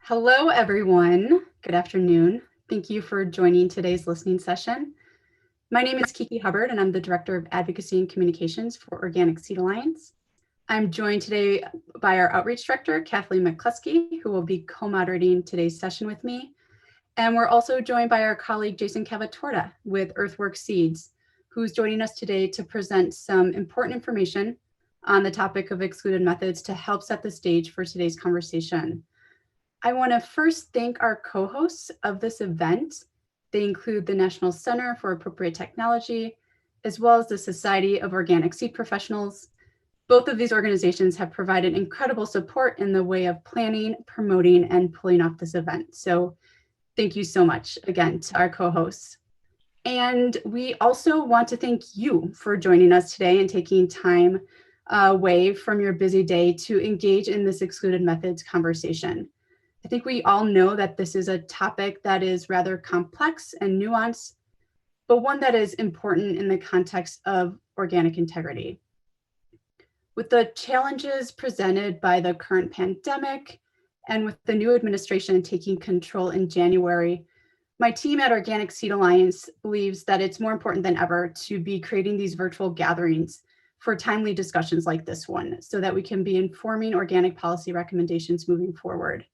Hello, everyone. Good afternoon. Thank you for joining today's listening session. My name is Kiki Hubbard, and I'm the Director of Advocacy and Communications for Organic Seed Alliance. I'm joined today by our Outreach Director, Kathleen McCluskey, who will be co-moderating today's session with me. And we're also joined by our colleague, Jason Cavatorta with EarthWork Seeds, who's joining us today to present some important information on the topic of excluded methods to help set the stage for today's conversation. I want to first thank our co-hosts of this event. They include the National Center for Appropriate Technology, as well as the Society of Organic Seed Professionals. Both of these organizations have provided incredible support in the way of planning, promoting, and pulling off this event. So thank you so much again to our co-hosts. And we also want to thank you for joining us today and taking time away from your busy day to engage in this excluded methods conversation. I think we all know that this is a topic that is rather complex and nuanced, but one that is important in the context of organic integrity. With the challenges presented by the current pandemic and with the new administration taking control in January, my team at Organic Seed Alliance believes that it's more important than ever to be creating these virtual gatherings for timely discussions like this one so that we can be informing organic policy recommendations moving forward.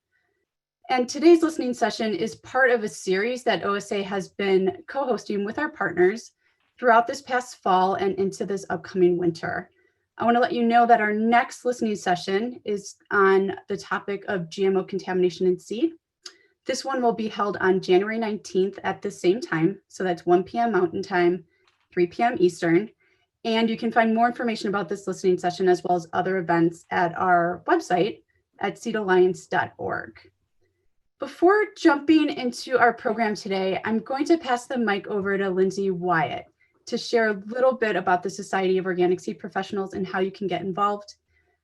And today's listening session is part of a series that OSA has been co-hosting with our partners throughout this past fall and into this upcoming winter. I want to let you know that our next listening session is on the topic of GMO contamination in seed. This one will be held on January 19th at the same time. So that's 1 p.m. Mountain Time, 3 p.m. Eastern. And you can find more information about this listening session as well as other events at our website at seedalliance.org. Before jumping into our program today, I'm going to pass the mic over to Lindsay Wyatt to share a little bit about the Society of Organic Seed Professionals and how you can get involved.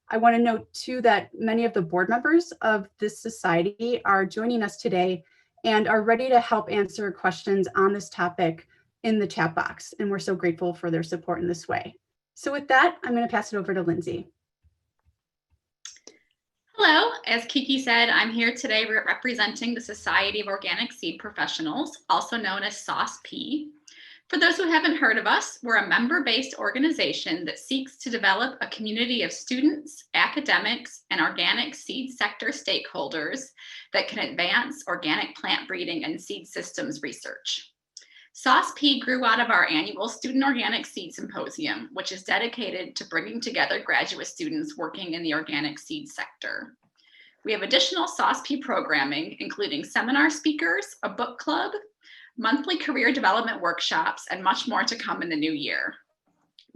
I want to note too that many of the board members of this society are joining us today and are ready to help answer questions on this topic in the chat box. And we're so grateful for their support in this way. So with that, I'm going to pass it over to Lindsay. Hello, as Kiki said, I'm here today representing the Society of Organic Seed Professionals, also known as SOSP. For those who haven't heard of us, we're a member-based organization that seeks to develop a community of students, academics, and organic seed sector stakeholders that can advance organic plant breeding and seed systems research. SOSP grew out of our annual Student Organic Seed Symposium, which is dedicated to bringing together graduate students working in the organic seed sector. We have additional SOSP programming, including seminar speakers, a book club, monthly career development workshops, and much more to come in the new year.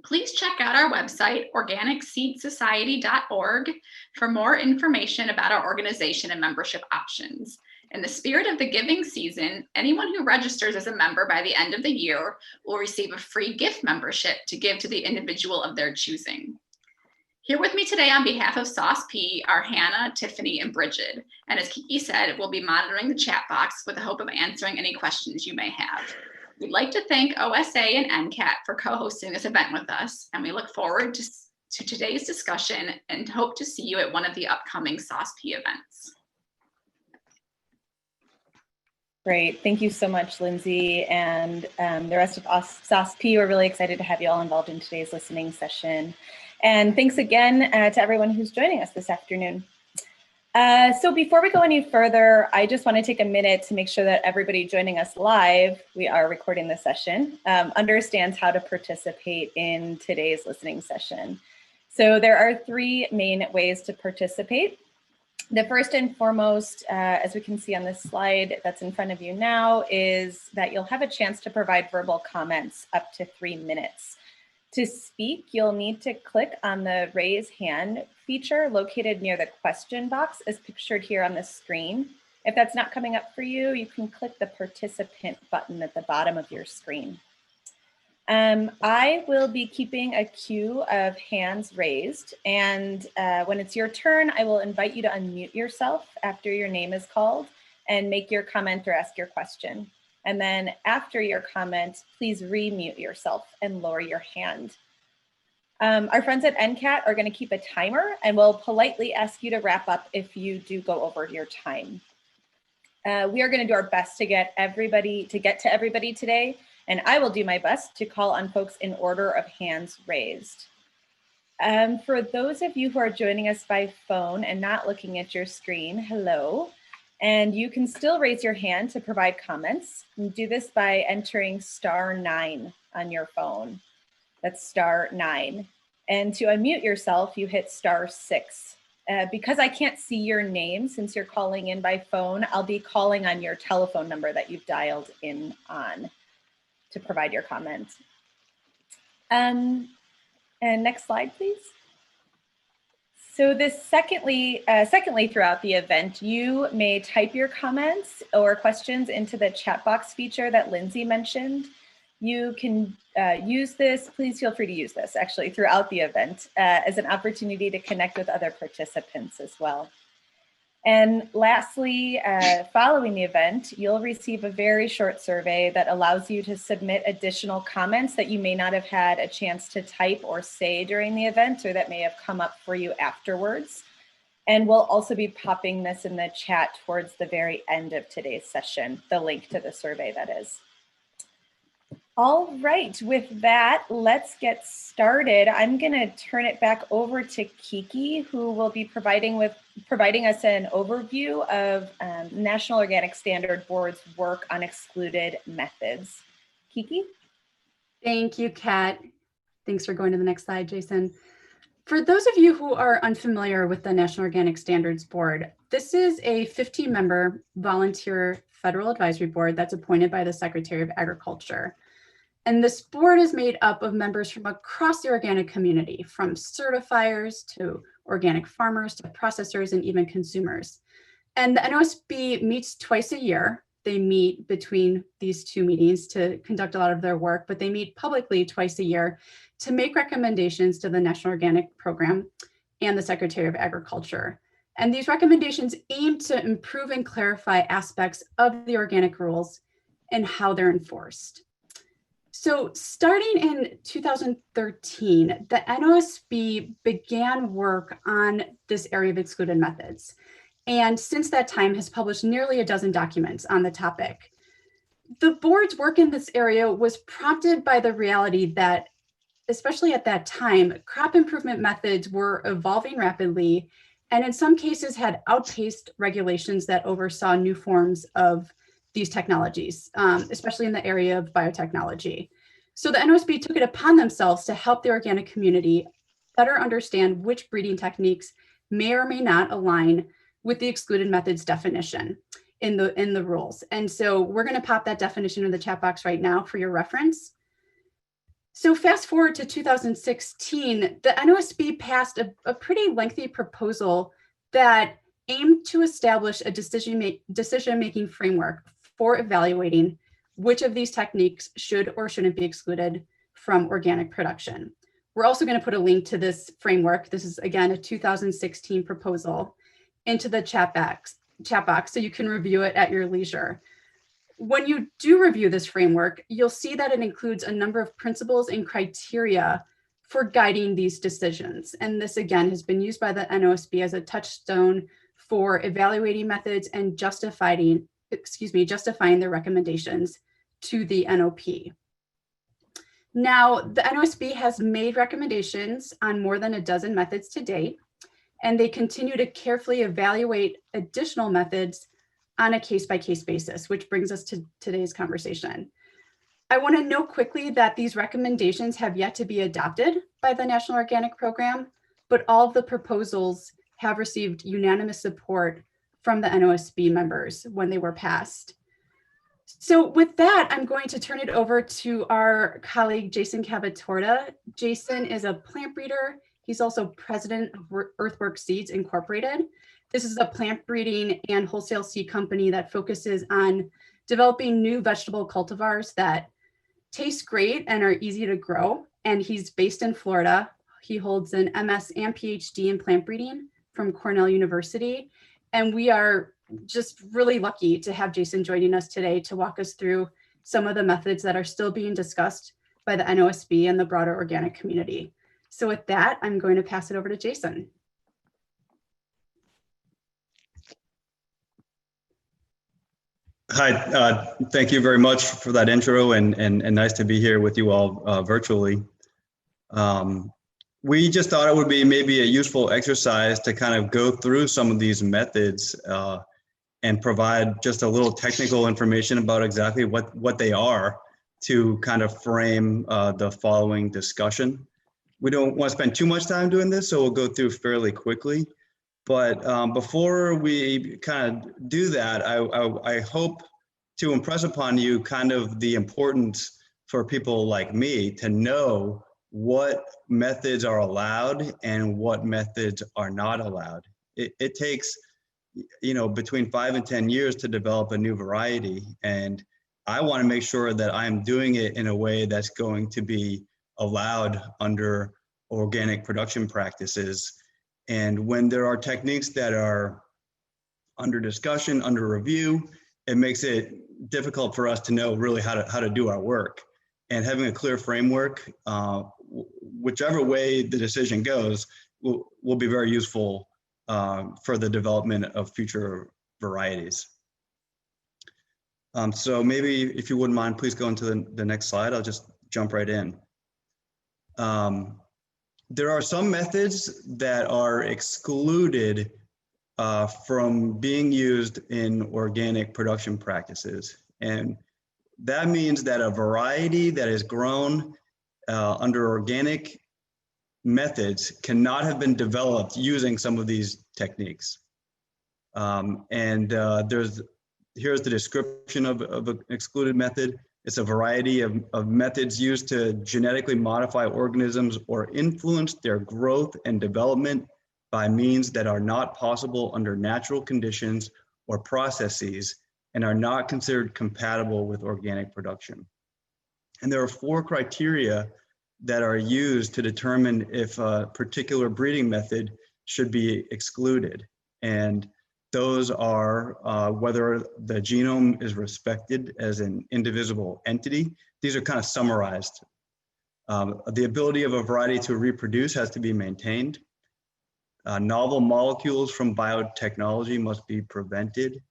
Please check out our website, organicseedsociety.org, for more information about our organization and membership options. In the spirit of the giving season, anyone who registers as a member by the end of the year will receive a free gift membership to give to the individual of their choosing. Here with me today on behalf of SOSP are Hannah, Tiffany, and Bridget. And as Kiki said, we'll be monitoring the chat box with the hope of answering any questions you may have. We'd like to thank OSA and NCAT for co-hosting this event with us, and we look forward to today's discussion and hope to see you at one of the upcoming SOSP events. Great. Thank you so much, Lindsay, and the rest of us, SOSP. We're really excited to have you all involved in today's listening session. And thanks again to everyone who's joining us this afternoon. So before we go any further, I just want to take a minute to make sure that everybody joining us live, we are recording this session, understands how to participate in today's listening session. So there are three main ways to participate. The first and foremost, as we can see on this slide that's in front of you now, is that you'll have a chance to provide verbal comments up to 3 minutes. To speak, you'll need to click on the raise hand feature located near the question box as pictured here on the screen. If that's not coming up for you, you can click the participant button at the bottom of your screen. I will be keeping a queue of hands raised, and when it's your turn, I will invite you to unmute yourself after your name is called and make your comment or ask your question. And then after your comment, please remute yourself and lower your hand. Our friends at NCAT are going to keep a timer and will politely ask you to wrap up if you do go over your time. We are going to do our best to get to everybody today, and I will do my best to call on folks in order of hands raised. For those of you who are joining us by phone and not looking at your screen, hello. And you can still raise your hand to provide comments. You do this by entering *9 on your phone. That's *9. And to unmute yourself, you hit *6. Because I can't see your name since you're calling in by phone, I'll be calling on your telephone number that you've dialed in on to provide your comment. And next slide, please. So this secondly, throughout the event, you may type your comments or questions into the chat box feature that Lindsay mentioned. You can use this, please feel free to use this actually throughout the event as an opportunity to connect with other participants as well. And lastly, following the event, you'll receive a very short survey that allows you to submit additional comments that you may not have had a chance to type or say during the event, or that may have come up for you afterwards. And we'll also be popping this in the chat towards the very end of today's session, the link to the survey that is. All right, with that, let's get started. I'm going to turn it back over to Kiki, who will be providing us an overview of National Organic Standard Board's work on excluded methods. Kiki? Thank you, Kat. Thanks for going to the next slide, Jason. For those of you who are unfamiliar with the National Organic Standards Board, this is a 15-member volunteer federal advisory board that's appointed by the Secretary of Agriculture. And this board is made up of members from across the organic community, from certifiers to organic farmers to processors and even consumers. And the NOSB meets twice a year. They meet between these two meetings to conduct a lot of their work, but they meet publicly twice a year to make recommendations to the National Organic Program and the Secretary of Agriculture. And these recommendations aim to improve and clarify aspects of the organic rules and how they're enforced. So starting in 2013, the NOSB began work on this area of excluded methods. And since that time has published nearly a dozen documents on the topic. The board's work in this area was prompted by the reality that, especially at that time, crop improvement methods were evolving rapidly and in some cases had outpaced regulations that oversaw new forms of these technologies, especially in the area of biotechnology. So the NOSB took it upon themselves to help the organic community better understand which breeding techniques may or may not align with the excluded methods definition in the rules. And so we're going to pop that definition in the chat box right now for your reference. So fast forward to 2016, the NOSB passed a pretty lengthy proposal that aimed to establish a decision-making framework for evaluating which of these techniques should or shouldn't be excluded from organic production. We're also going to put a link to this framework. This is, again, a 2016 proposal into the chat box so you can review it at your leisure. When you do review this framework, you'll see that it includes a number of principles and criteria for guiding these decisions. And this, again, has been used by the NOSB as a touchstone for evaluating methods and justifying their recommendations to the NOP. Now, the NOSB has made recommendations on more than a dozen methods to date, and they continue to carefully evaluate additional methods on a case-by-case basis, which brings us to today's conversation. I want to note quickly that these recommendations have yet to be adopted by the National Organic Program, but all of the proposals have received unanimous support from the NOSB members when they were passed. So with that, I'm going to turn it over to our colleague, Jason Cavatorta. Jason is a plant breeder. He's also president of EarthWork Seeds Inc. This is a plant breeding and wholesale seed company that focuses on developing new vegetable cultivars that taste great and are easy to grow. And he's based in Florida. He holds an MS and PhD in plant breeding from Cornell University. And we are just really lucky to have Jason joining us today to walk us through some of the methods that are still being discussed by the NOSB and the broader organic community. So with that, I'm going to pass it over to Jason. Hi, thank you very much for that intro, and nice to be here with you all virtually. We just thought it would be maybe a useful exercise to kind of go through some of these methods and provide just a little technical information about exactly what they are to kind of frame the following discussion. We don't want to spend too much time doing this, so we'll go through fairly quickly. But before we kind of do that, I hope to impress upon you kind of the importance for people like me to know what methods are allowed and what methods are not allowed. It takes, between 5 and 10 years to develop a new variety. And I want to make sure that I'm doing it in a way that's going to be allowed under organic production practices. And when there are techniques that are under discussion, under review, it makes it difficult for us to know really how to do our work. And having a clear framework, whichever way the decision goes, will be very useful for the development of future varieties. So maybe if you wouldn't mind, please go into the next slide. I'll just jump right in. There are some methods that are excluded from being used in organic production practices. And that means that a variety that is grown under organic methods cannot have been developed using some of these techniques. Here's the description of an excluded method. It's a variety of methods used to genetically modify organisms or influence their growth and development by means that are not possible under natural conditions or processes and are not considered compatible with organic production. And there are 4 criteria that are used to determine if a particular breeding method should be excluded. And those are whether the genome is respected as an indivisible entity. These are kind of summarized. The ability of a variety to reproduce has to be maintained. Novel molecules from biotechnology must be prevented,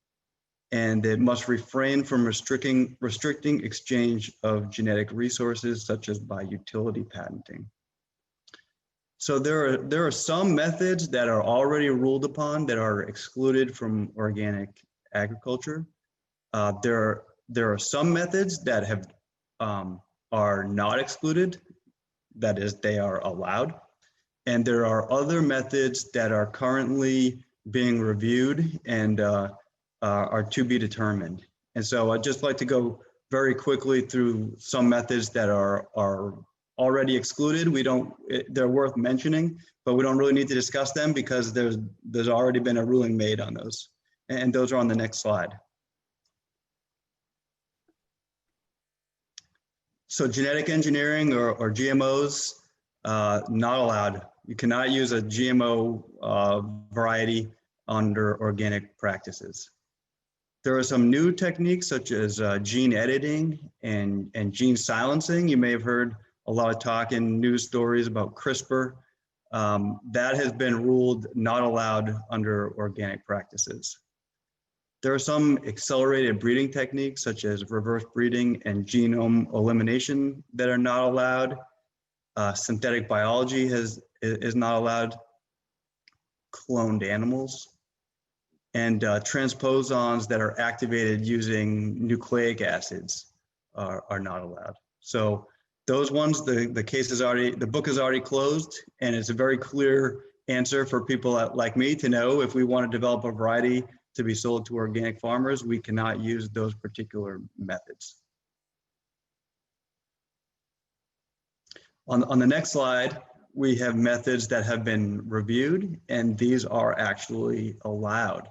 and it must refrain from restricting exchange of genetic resources, such as by utility patenting. So there are some methods that are already ruled upon that are excluded from organic agriculture. There are some methods that are not excluded, that is, they are allowed. And there are other methods that are currently being reviewed and are to be determined. And so I'd just like to go very quickly through some methods that are already excluded. They're worth mentioning, but we don't really need to discuss them because there's already been a ruling made on those. And those are on the next slide. So genetic engineering or GMOs, not allowed. You cannot use a GMO variety under organic practices. There are some new techniques such as gene editing and gene silencing. You may have heard a lot of talk in news stories about CRISPR. That has been ruled not allowed under organic practices. There are some accelerated breeding techniques such as reverse breeding and genome elimination that are not allowed. Synthetic biology is not allowed. Cloned animals. And transposons that are activated using nucleic acids are not allowed. So those ones, the book is already closed, and it's a very clear answer for people like me to know if we want to develop a variety to be sold to organic farmers, we cannot use those particular methods. On the next slide, we have methods that have been reviewed, and these are actually allowed.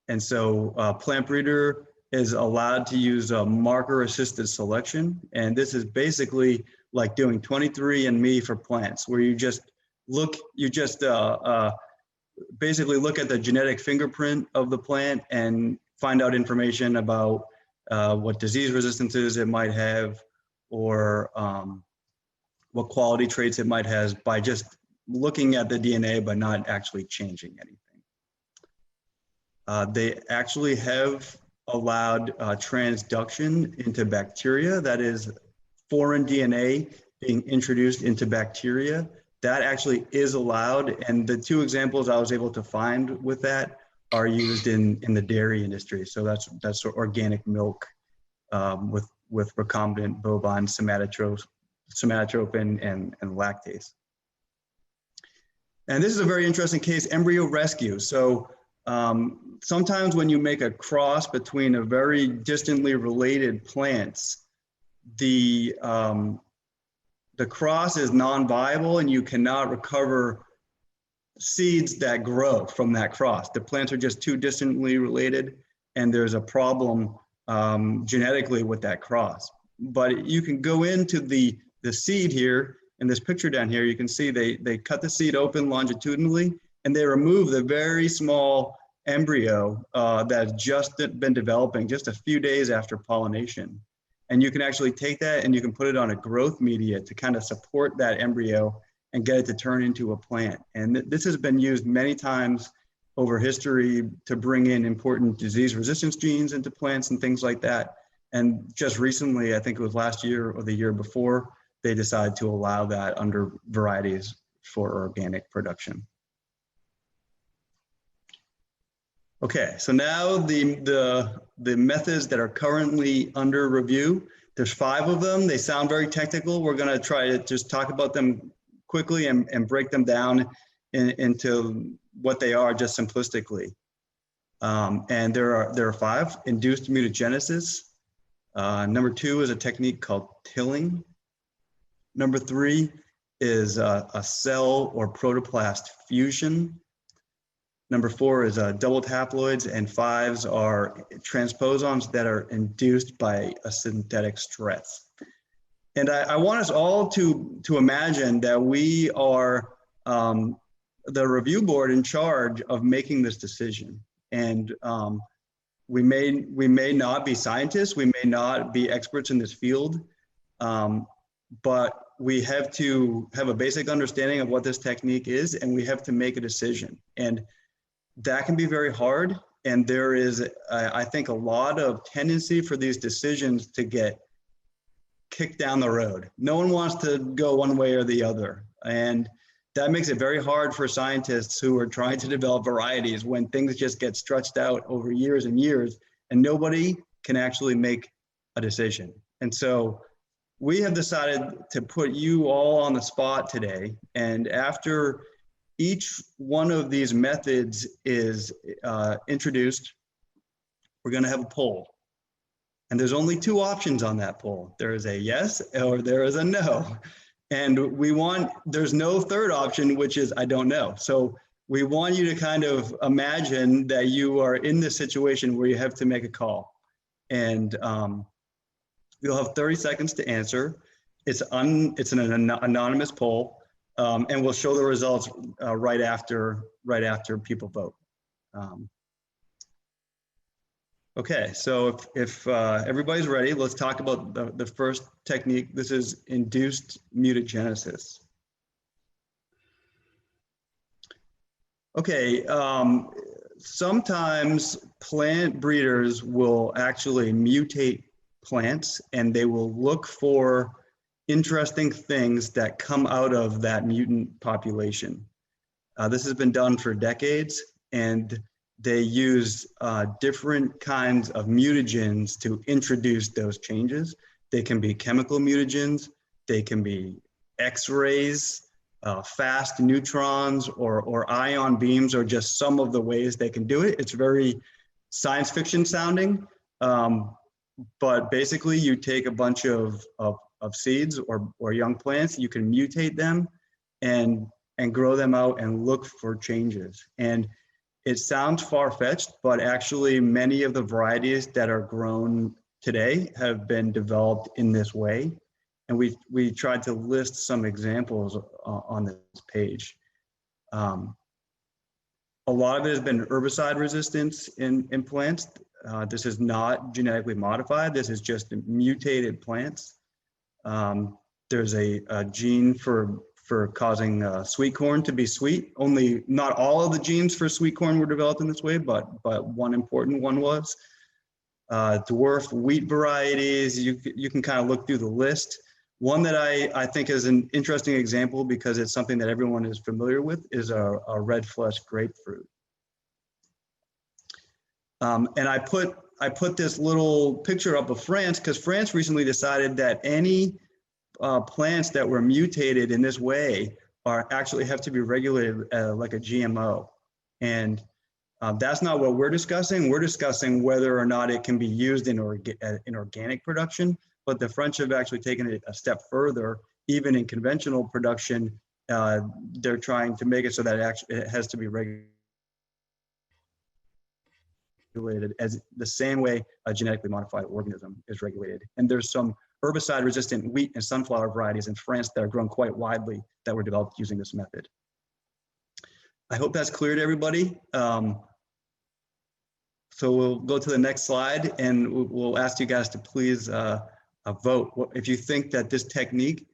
And so Plant Breeder is allowed to use a marker-assisted selection, and this is basically like doing 23andMe for plants, where you basically look at the genetic fingerprint of the plant and find out information about what disease resistances it might have, or what quality traits it might have by just looking at the DNA but not actually changing anything. They actually have allowed transduction into bacteria, that is foreign DNA being introduced into bacteria. That actually is allowed, and the two examples I was able to find with that are used in the dairy industry. So that's organic milk with recombinant bovine somatotropin and lactase. And this is a very interesting case, embryo rescue. So sometimes when you make a cross between a very distantly related plants, the cross is non-viable and you cannot recover seeds that grow from that cross. The plants are just too distantly related and there's a problem genetically with that cross. But you can go into the seed here, in this picture down here, you can see they cut the seed open longitudinally and they remove the very small embryo that's just been developing just a few days after pollination. And you can actually take that and you can put it on a growth media to kind of support that embryo and get it to turn into a plant. And this has been used many times over history to bring in important disease resistance genes into plants and things like that. And just recently, I think it was last year or the year before, they decided to allow that under varieties for organic production. Okay, so now the methods that are currently under review, there's 5 of them. They sound very technical. We're gonna try to just talk about them quickly and break them down into what they are just simplistically. And there are 5: induced mutagenesis. Number 2 is a technique called tilling. Number 3 is a cell or protoplast fusion. Number 4 is doubled haploids, and 5s are transposons that are induced by a synthetic stress. And I want us all to imagine that we are the review board in charge of making this decision. And we may not be scientists, we may not be experts in this field, but we have to have a basic understanding of what this technique is, and we have to make a decision. And that can be very hard. And there is, I think, a lot of tendency for these decisions to get kicked down the road. No one wants to go one way or the other. And that makes it very hard for scientists who are trying to develop varieties when things just get stretched out over years and years and nobody can actually make a decision. And so we have decided to put you all on the spot today. And after each one of these methods is introduced, we're going to have a poll. And there's only 2 options on that poll. There is a yes or there is a no. And there's no third option, which is I don't know. So we want you to kind of imagine that you are in this situation where you have to make a call. And you'll have 30 seconds to answer. It's an anonymous poll. And we'll show the results right after people vote. Okay, so if everybody's ready, let's talk about the first technique. This is induced mutagenesis. Okay, sometimes plant breeders will actually mutate plants and they will look for interesting things that come out of that mutant population. This has been done for decades, and they use different kinds of mutagens to introduce those changes. They can be chemical mutagens, they can be X-rays, fast neutrons, or ion beams are just some of the ways they can do it. It's very science fiction sounding, but basically you take a bunch of seeds or young plants, you can mutate them and grow them out and look for changes. And it sounds far-fetched, but actually many of the varieties that are grown today have been developed in this way. And we tried to list some examples on this page. A lot of it has been herbicide resistance in plants. This is not genetically modified. This is just mutated plants. There's a gene for causing sweet corn to be sweet. Not all of the genes for sweet corn were developed in this way, but one important one was. dwarf wheat varieties. You can kind of look through the list. One that I think is an interesting example because it's something that everyone is familiar with is a red flesh grapefruit. And I put this little picture up of France because France recently decided that any plants that were mutated in this way actually have to be regulated like a GMO. And that's not what we're discussing. We're discussing whether or not it can be used in organic production, but the French have actually taken it a step further. Even in conventional production, they're trying to make it so that it has to be regulated as the same way a genetically modified organism is regulated. And there's some herbicide-resistant wheat and sunflower varieties in France that are grown quite widely that were developed using this method. I hope that's clear to everybody. So we'll go to the next slide and we'll ask you guys to please vote if you think that this technique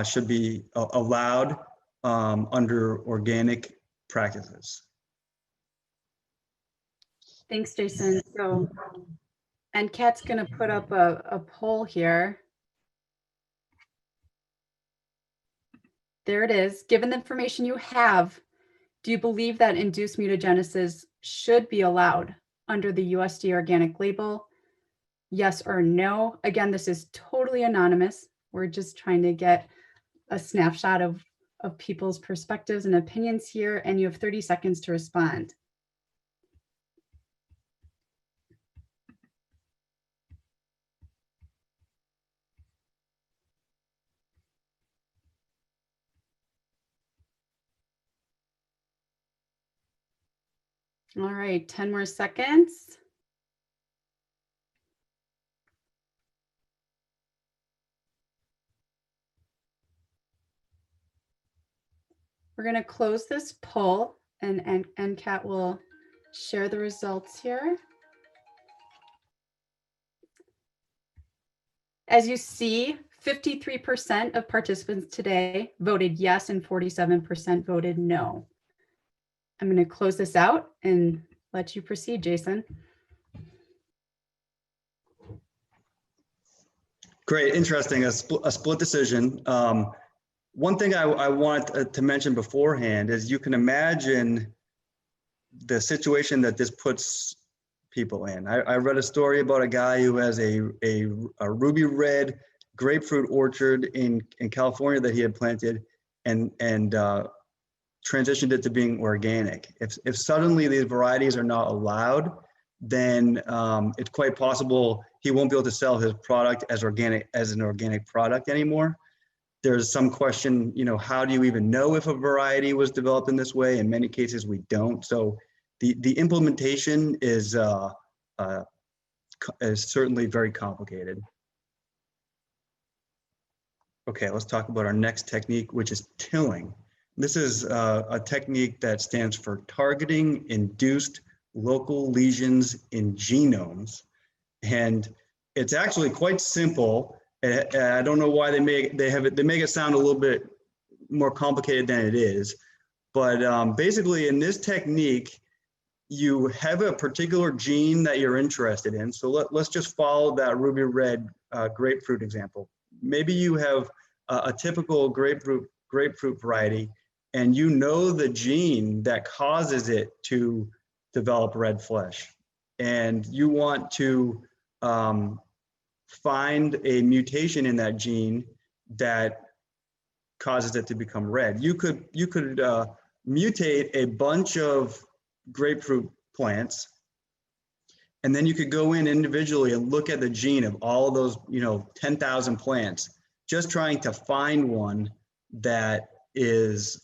should be allowed under organic practices. Thanks, Jason. So NCAT's going to put up a poll here. There it is. Given the information you have, do you believe that induced mutagenesis should be allowed under the USD organic label? Yes or no? Again, this is totally anonymous. We're just trying to get a snapshot of people's perspectives and opinions here, and you have 30 seconds to respond. All right, 10 more seconds. We're going to close this poll and NCAT will share the results here. As you see, 53% of participants today voted yes and 47% voted no. I'm going to close this out and let you proceed, Jason. Great, interesting, a split decision. One thing I want to mention beforehand is you can imagine the situation that this puts people in. I read a story about a guy who has a ruby red grapefruit orchard in California that he had planted and transitioned it to being organic. If suddenly these varieties are not allowed, then it's quite possible he won't be able to sell his product as an organic product anymore. There's some question, how do you even know if a variety was developed in this way? In many cases, we don't. So the implementation is certainly very complicated. Okay, let's talk about our next technique, which is tilling. This is a technique that stands for targeting induced local lesions in genomes. And it's actually quite simple. I don't know why they make it sound a little bit more complicated than it is. But basically in this technique, you have a particular gene that you're interested in. So let's just follow that ruby red grapefruit example. Maybe you have a typical grapefruit variety, and you know the gene that causes it to develop red flesh, and you want to find a mutation in that gene that causes it to become red. You could mutate a bunch of grapefruit plants, and then you could go in individually and look at the gene of all of those 10,000 plants, just trying to find one that is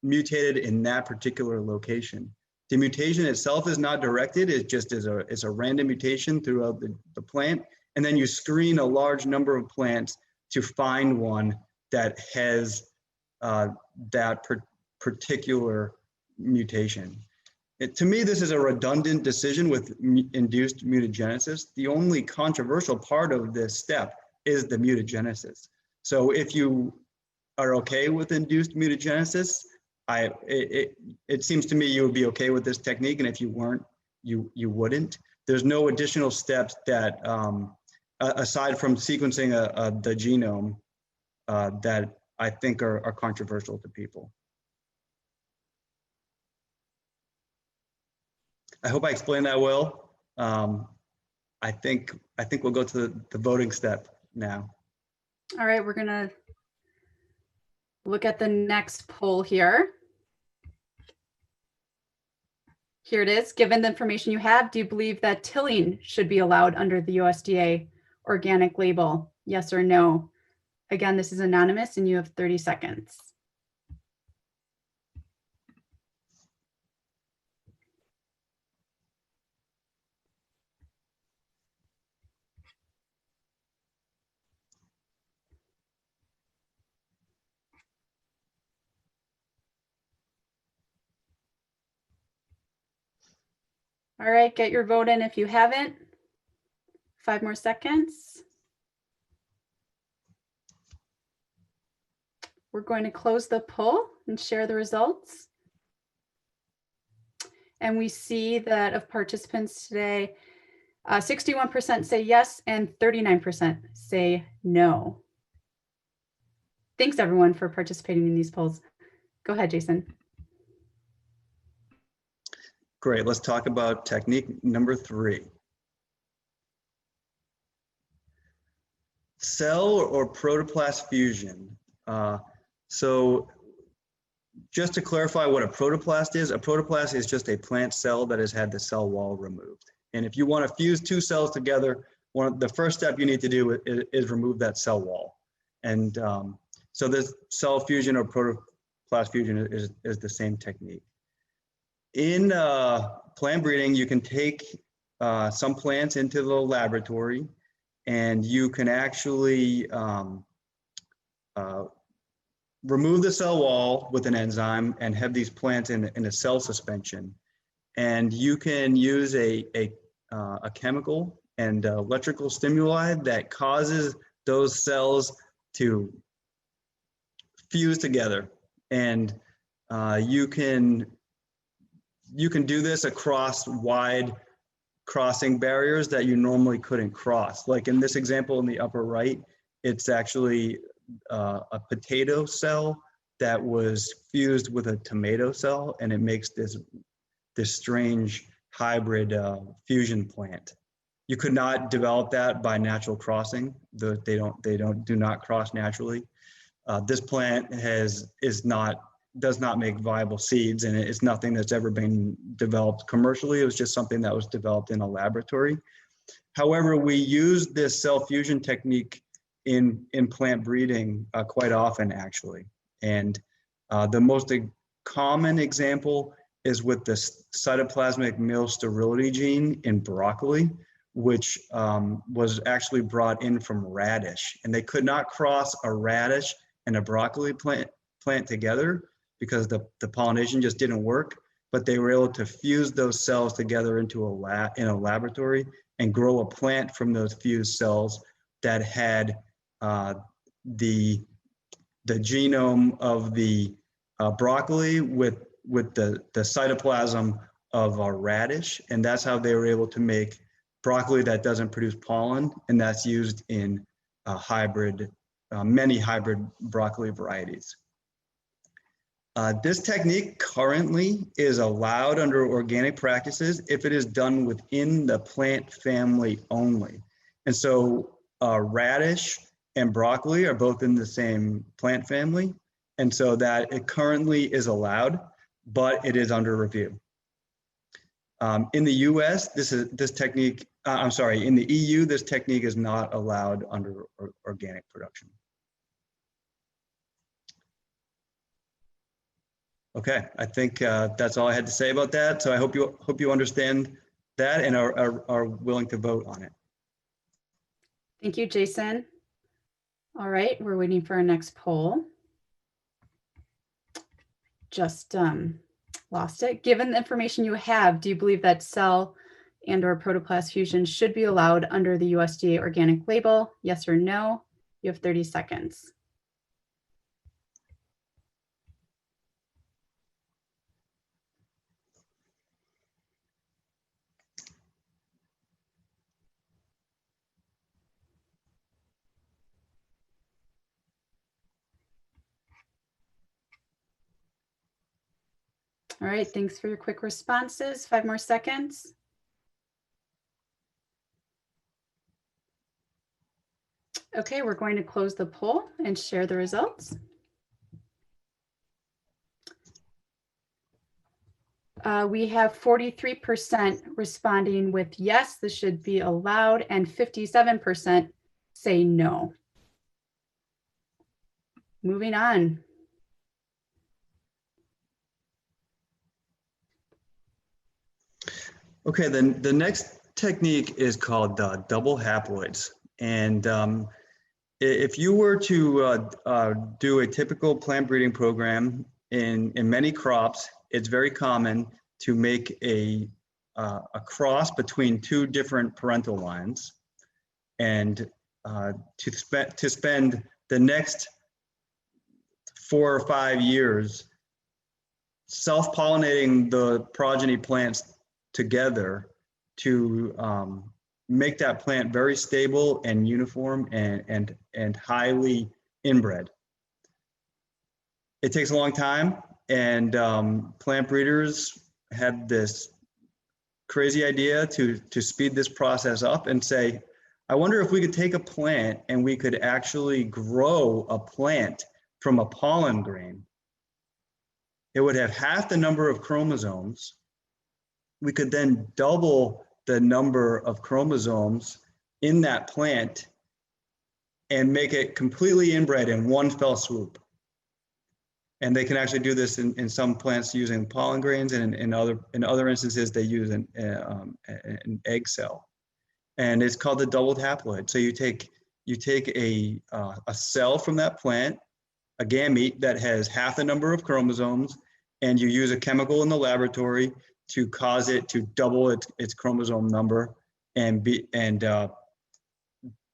mutated in that particular location. The mutation itself is not directed, it just is a random mutation throughout the plant. And then you screen a large number of plants to find one that has that particular mutation. To me, this is a redundant decision with induced mutagenesis. The only controversial part of this step is the mutagenesis. So if you are okay with induced mutagenesis, it seems to me you would be okay with this technique, and if you weren't, you wouldn't. There's no additional steps that, aside from sequencing the genome, that I think are controversial to people. I hope I explained that well. I think we'll go to the voting step now. All right, we're gonna look at the next poll here. Here it is. Given the information you have, do you believe that tilling should be allowed under the USDA organic label? Yes or no? Again, this is anonymous and you have 30 seconds. All right, get your vote in if you haven't. 5 more seconds. We're going to close the poll and share the results. And we see that of participants today, 61% say yes and 39% say no. Thanks everyone for participating in these polls. Go ahead, Jason. Great, let's talk about technique number 3. Cell or protoplast fusion. So just to clarify what a protoplast is just a plant cell that has had the cell wall removed. And if you want to fuse 2 cells together, the first step you need to do is remove that cell wall. And so this cell fusion or protoplast fusion is the same technique. In plant breeding, you can take some plants into the laboratory and you can actually remove the cell wall with an enzyme and have these plants in a cell suspension. And you can use a chemical and electrical stimuli that causes those cells to fuse together. And you can do this across wide crossing barriers that you normally couldn't cross. Like in this example in the upper right, it's actually a potato cell that was fused with a tomato cell, and it makes this strange hybrid fusion plant. You could not develop that by natural crossing. They do not cross naturally. This plant does not make viable seeds, and it's nothing that's ever been developed commercially. It was just something that was developed in a laboratory. However, we use this cell fusion technique in plant breeding quite often, actually. And the most common example is with the cytoplasmic male sterility gene in broccoli, which was actually brought in from radish. And they could not cross a radish and a broccoli plant together because the pollination just didn't work, but they were able to fuse those cells together into in a laboratory and grow a plant from those fused cells that had the genome of the broccoli with the cytoplasm of a radish, and that's how they were able to make broccoli that doesn't produce pollen, and that's used in many hybrid broccoli varieties. This technique currently is allowed under organic practices if it is done within the plant family only. And so radish and broccoli are both in the same plant family. And so that it currently is allowed, but it is under review. In the US, in the EU, this technique is not allowed under organic production. Okay, I think that's all I had to say about that. So I hope you understand that and are willing to vote on it. Thank you, Jason. All right, we're waiting for our next poll. Just lost it. Given the information you have, do you believe that cell and/or protoplast fusion should be allowed under the USDA organic label? Yes or no? You have 30 seconds. All right, thanks for your quick responses. 5 more seconds. Okay, we're going to close the poll and share the results. We have 43% responding with yes, this should be allowed, and 57% say no. Moving on. Okay, then the next technique is called double haploids. And if you were to do a typical plant breeding program in many crops, it's very common to make a cross between two different parental lines, and to spend the next 4 or 5 years self-pollinating the progeny plants together to make that plant very stable and uniform and highly inbred. It takes a long time, and plant breeders had this crazy idea to speed this process up and say, I wonder if we could take a plant and we could actually grow a plant from a pollen grain. It would have half the number of chromosomes. We could then double the number of chromosomes in that plant and make it completely inbred in one fell swoop. And they can actually do this in some plants using pollen grains, and in other instances they use an egg cell. And it's called the doubled haploid. So you take a cell from that plant, a gamete that has half the number of chromosomes, and you use a chemical in the laboratory to cause it to double its chromosome number, and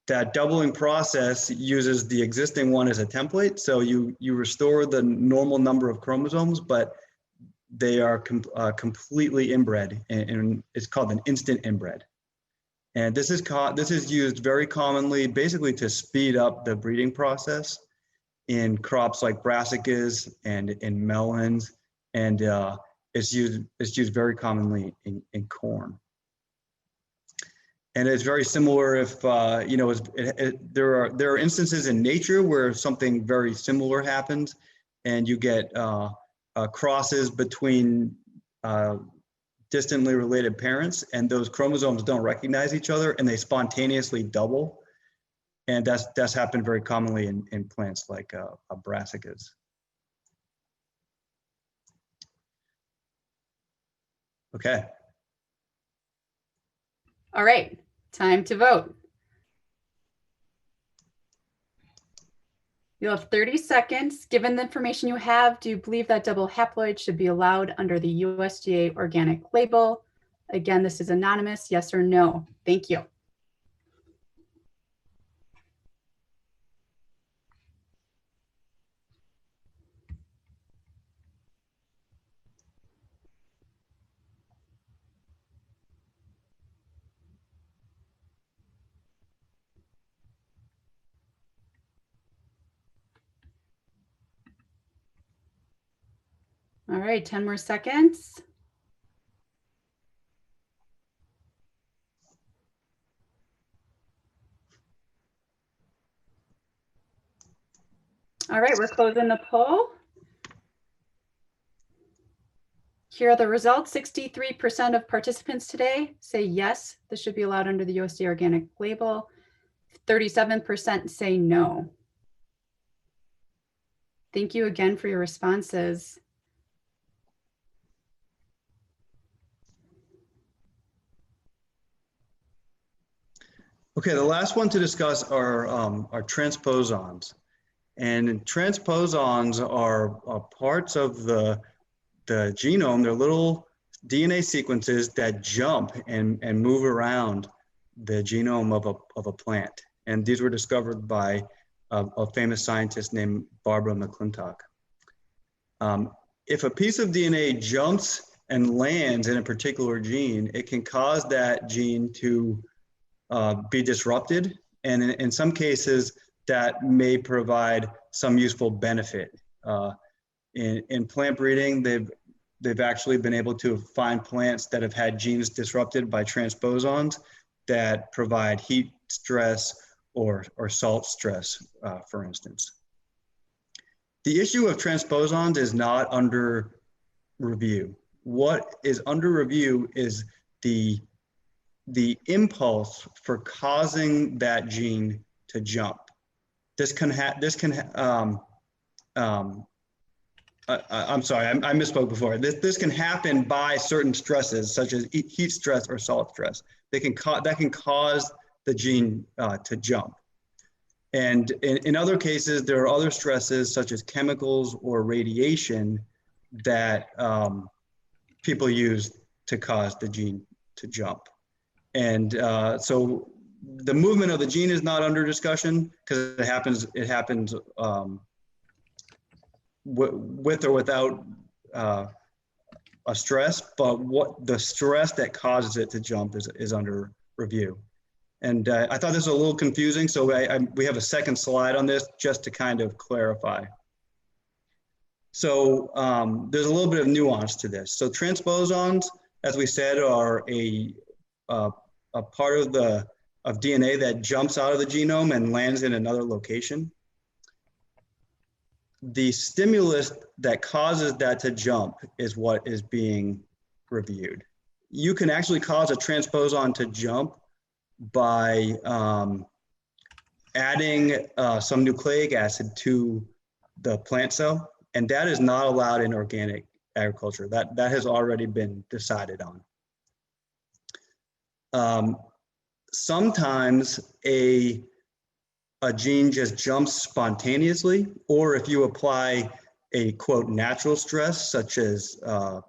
that doubling process uses the existing one as a template. So you restore the normal number of chromosomes, but they are completely inbred, and it's called an instant inbred. And this is used very commonly, basically to speed up the breeding process in crops like brassicas and in melons, and it's used very commonly in corn. And it's very similar if you know, there are instances in nature where something very similar happens, and you get crosses between distantly related parents, and those chromosomes don't recognize each other, and they spontaneously double. And that's happened very commonly in plants like brassicas. Okay. All right, time to vote. You'll have 30 seconds. Given the information you have, do you believe that double haploid should be allowed under the USDA organic label? Again, this is anonymous, yes or no. Thank you. All right, 10 more seconds. All right, we're closing the poll. Here are the results. 63% of participants today say yes, this should be allowed under the USDA organic label. 37% say no. Thank you again for your responses. Okay, the last one to discuss are transposons. And transposons are parts of the genome. They're little DNA sequences that jump and move around the genome of a plant. And these were discovered by a famous scientist named Barbara McClintock. If a piece of DNA jumps and lands in a particular gene, it can cause that gene to be disrupted, and in some cases that may provide some useful benefit. In plant breeding, they've actually been able to find plants that have had genes disrupted by transposons that provide heat stress or salt stress, for instance. The issue of transposons is not under review. What is under review is the impulse for causing that gene to jump. I'm sorry, I misspoke before. This can happen by certain stresses, such as heat stress or salt stress. That can cause the gene to jump. And in other cases, there are other stresses, such as chemicals or radiation, that people use to cause the gene to jump. And so the movement of the gene is not under discussion because it happens with or without a stress, but what the stress that causes it to jump is under review. And I thought this was a little confusing, so we have a second slide on this just to kind of clarify. So there's a little bit of nuance to this. So transposons, as we said, are a part of DNA that jumps out of the genome and lands in another location. The stimulus that causes that to jump is what is being reviewed. You can actually cause a transposon to jump by adding some nucleic acid to the plant cell, and that is not allowed in organic agriculture. That has already been decided on. Sometimes a gene just jumps spontaneously, or if you apply a quote natural stress such as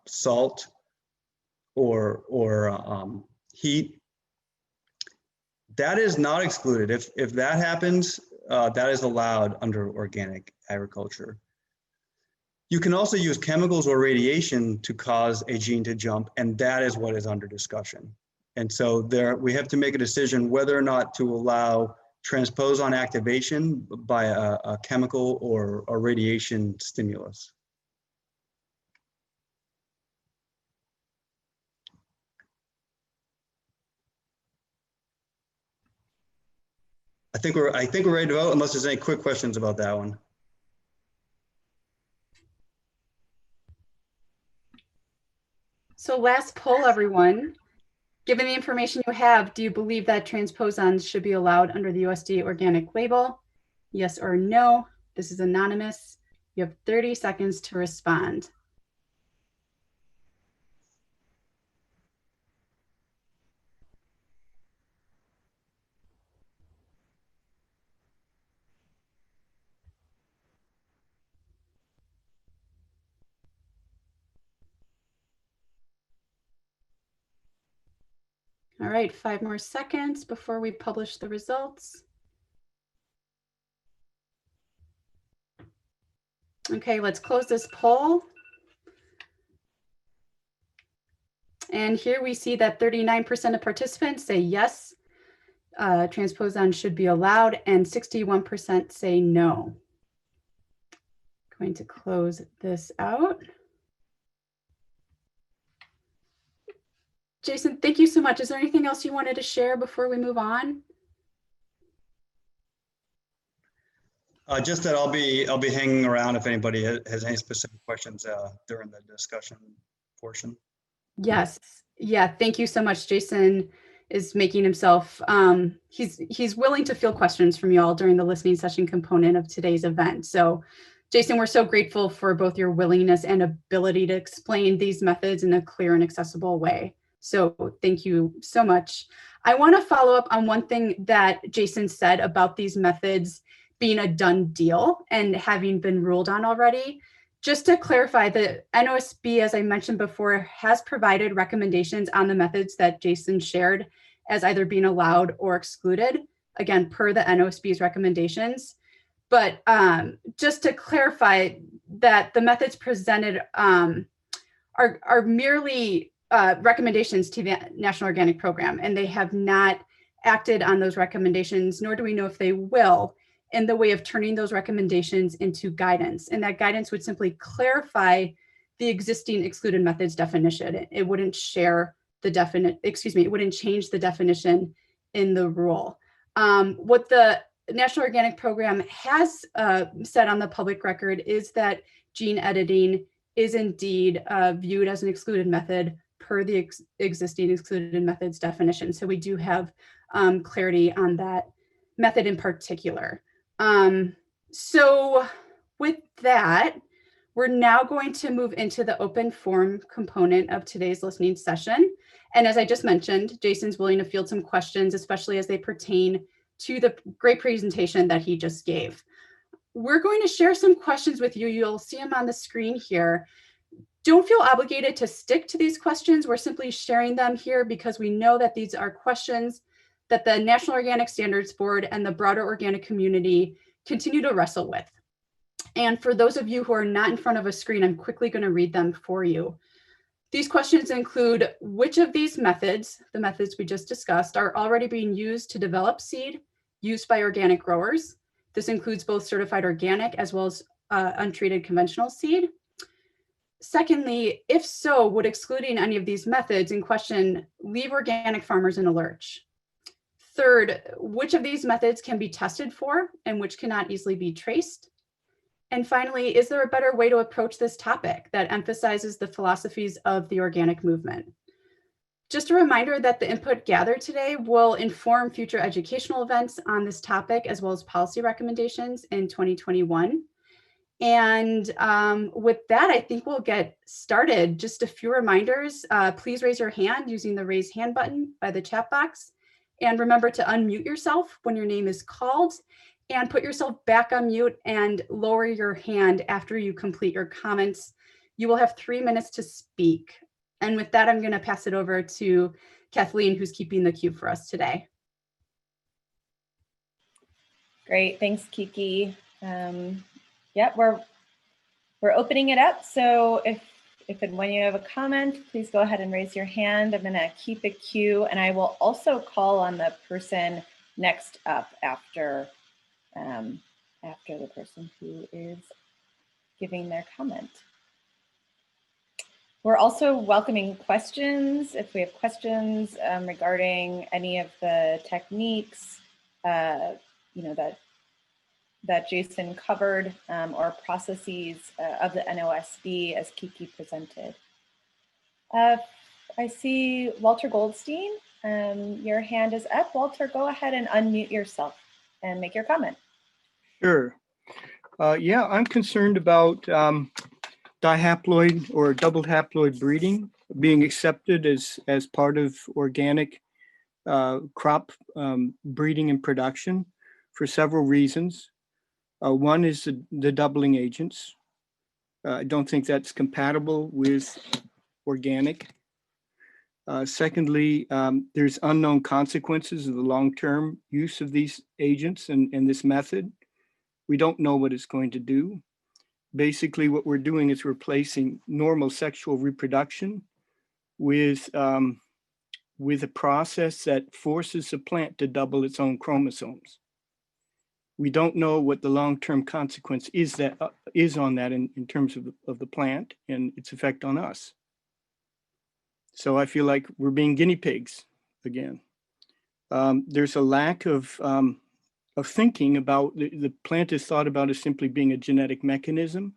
salt or heat, that is not excluded. If that happens, that is allowed under organic agriculture. You can also use chemicals or radiation to cause a gene to jump, and that is what is under discussion. And so we have to make a decision whether or not to allow transposon activation by a chemical or a radiation stimulus. I think we're ready to vote unless there's any quick questions about that one. So last poll, everyone. Given the information you have, do you believe that transposons should be allowed under the USDA organic label? Yes or no? This is anonymous. You have 30 seconds to respond. All right, 5 more seconds before we publish the results. Okay, let's close this poll. And here we see that 39% of participants say yes, transposons should be allowed, and 61% say no. Going to close this out. Jason, thank you so much. Is there anything else you wanted to share before we move on? Just that I'll be hanging around if anybody has any specific questions during the discussion portion. Yes. Yeah. Thank you so much. Jason is making himself, he's willing to field questions from you all during the listening session component of today's event. So Jason, we're so grateful for both your willingness and ability to explain these methods in a clear and accessible way. So thank you so much. I want to follow up on one thing that Jason said about these methods being a done deal and having been ruled on already. Just to clarify, the NOSB, as I mentioned before, has provided recommendations on the methods that Jason shared as either being allowed or excluded, again, per the NOSB's recommendations. But just to clarify that the methods presented are merely recommendations to the National Organic Program, and they have not acted on those recommendations, nor do we know if they will, in the way of turning those recommendations into guidance. And that guidance would simply clarify the existing excluded methods definition. It wouldn't share the it wouldn't change the definition in the rule. What the National Organic Program has said on the public record is that gene editing is indeed viewed as an excluded method per the existing excluded methods definition. So we do have clarity on that method in particular. So with that, we're now going to move into the open forum component of today's listening session. And as I just mentioned, Jason's willing to field some questions, especially as they pertain to the great presentation that he just gave. We're going to share some questions with you. You'll see them on the screen here. Don't feel obligated to stick to these questions. We're simply sharing them here because we know that these are questions that the National Organic Standards Board and the broader organic community continue to wrestle with. And for those of you who are not in front of a screen, I'm quickly going to read them for you. These questions include which of these methods, the methods we just discussed, are already being used to develop seed used by organic growers. This includes both certified organic as well as untreated conventional seed. Secondly, if so, would excluding any of these methods in question leave organic farmers in a lurch? Third, which of these methods can be tested for and which cannot easily be traced? And finally, is there a better way to approach this topic that emphasizes the philosophies of the organic movement? Just a reminder that the input gathered today will inform future educational events on this topic, as well as policy recommendations in 2021. And with that, I think we'll get started. Just a few reminders. Please raise your hand using the raise hand button by the chat box. And remember to unmute yourself when your name is called and put yourself back on mute and lower your hand after you complete your comments. You will have 3 minutes to speak. And with that, I'm going to pass it over to Kathleen, who's keeping the queue for us today. Great, thanks, Kiki. Yep, we're opening it up. So if and when you have a comment, please go ahead and raise your hand. I'm going to keep a queue, and I will also call on the person next up after the person who is giving their comment. We're also welcoming questions. If we have questions regarding any of the techniques, that Jason covered, or processes of the NOSB as Kiki presented. I see Walter Goldstein. Your hand is up. Walter, go ahead and unmute yourself and make your comment. Sure. Yeah, I'm concerned about dihaploid or double haploid breeding being accepted as part of organic crop breeding and production for several reasons. One is the doubling agents. I don't think that's compatible with organic. Secondly, there's unknown consequences of the long-term use of these agents and this method. We don't know what it's going to do. Basically, what we're doing is replacing normal sexual reproduction with a process that forces the plant to double its own chromosomes. We don't know what the long-term consequence is on that in terms of the plant and its effect on us. So I feel like we're being guinea pigs again. There's a lack of thinking about the plant is thought about as simply being a genetic mechanism.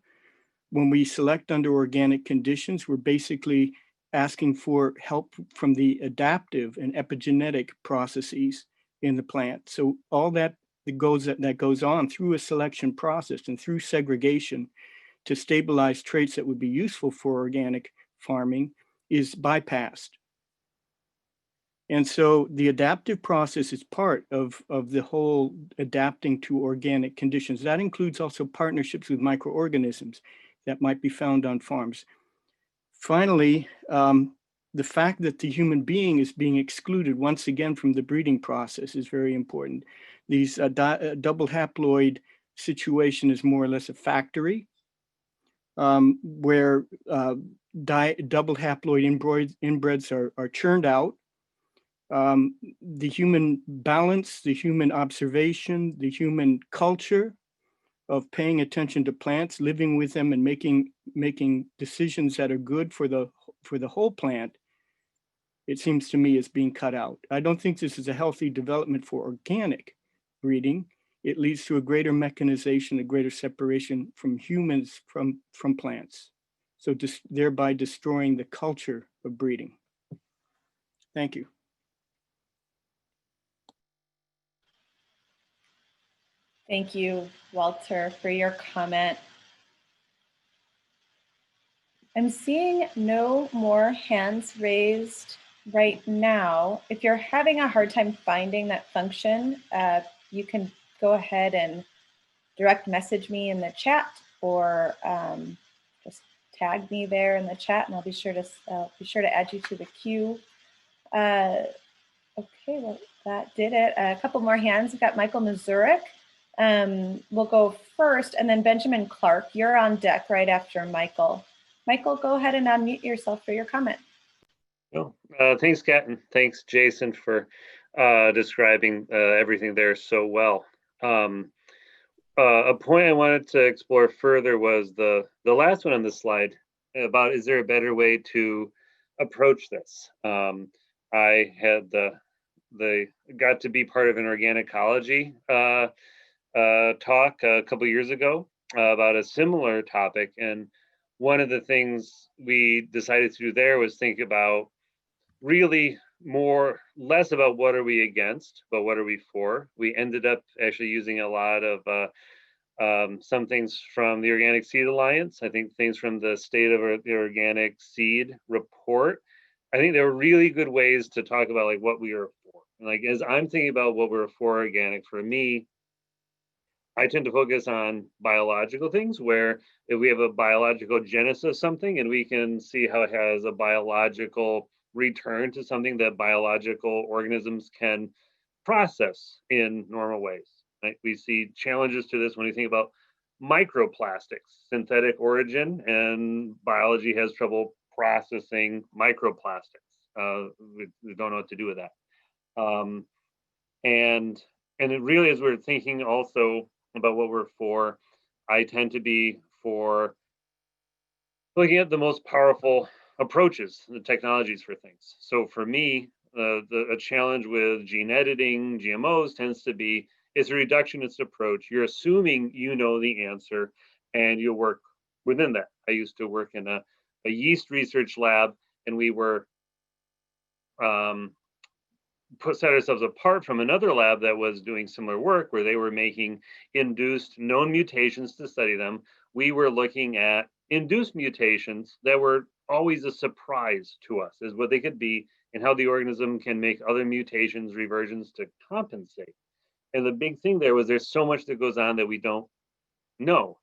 When we select under organic conditions, we're basically asking for help from the adaptive and epigenetic processes in the plant. So all that goes on through a selection process and through segregation to stabilize traits that would be useful for organic farming is bypassed. And so the adaptive process is part of the whole adapting to organic conditions. That includes also partnerships with microorganisms that might be found on farms. Finally, the fact that the human being is being excluded once again from the breeding process is very important. These double haploid situation is more or less a factory where double haploid inbreds are churned out. The human balance, the human observation, the human culture of paying attention to plants, living with them, and making decisions that are good for the whole plant, it seems to me is being cut out. I don't think this is a healthy development for organic breeding. It leads to a greater mechanization, a greater separation from humans from plants. So thereby destroying the culture of breeding. Thank you. Thank you, Walter, for your comment. I'm seeing no more hands raised right now. If you're having a hard time finding that function, you can go ahead and direct message me in the chat, or just tag me there in the chat, and I'll be sure to add you to the queue. Okay, well, that did it. A couple more hands. We've got Michael Mazurek. We'll go first, and then Benjamin Clark. You're on deck right after Michael. Michael, go ahead and unmute yourself for your comment. Oh, thanks, Kat, and thanks, Jason, for describing everything there so well. A point I wanted to explore further was the last one on the slide about, is there a better way to approach this? I had got to be part of an organic ecology talk a couple years ago about a similar topic, and one of the things we decided to do there was think about really less about what are we against, but what are we for. We ended up actually using a lot of some things from the Organic Seed Alliance. I think things from the State of the Organic Seed report. I think there were really good ways to talk about like what we are for. Like as I'm thinking about what we're for organic, for me, I tend to focus on biological things, where if we have a biological genesis something and we can see how it has a biological return to something that biological organisms can process in normal ways. Right? We see challenges to this when we think about microplastics, synthetic origin, and biology has trouble processing microplastics. We don't know what to do with that. And it really, as we're thinking also about what we're for, I tend to be for looking at the most powerful approaches, the technologies for things. So for me, a challenge with gene editing, GMOs tends to be, it's a reductionist approach. You're assuming you know the answer and you work within that. I used to work in a yeast research lab, and we were set ourselves apart from another lab that was doing similar work, where they were making induced known mutations to study them. We were looking at induced mutations that were always a surprise to us as what they could be, and how the organism can make other mutations, reversions to compensate. And the big thing there was there's so much that goes on that we don't know.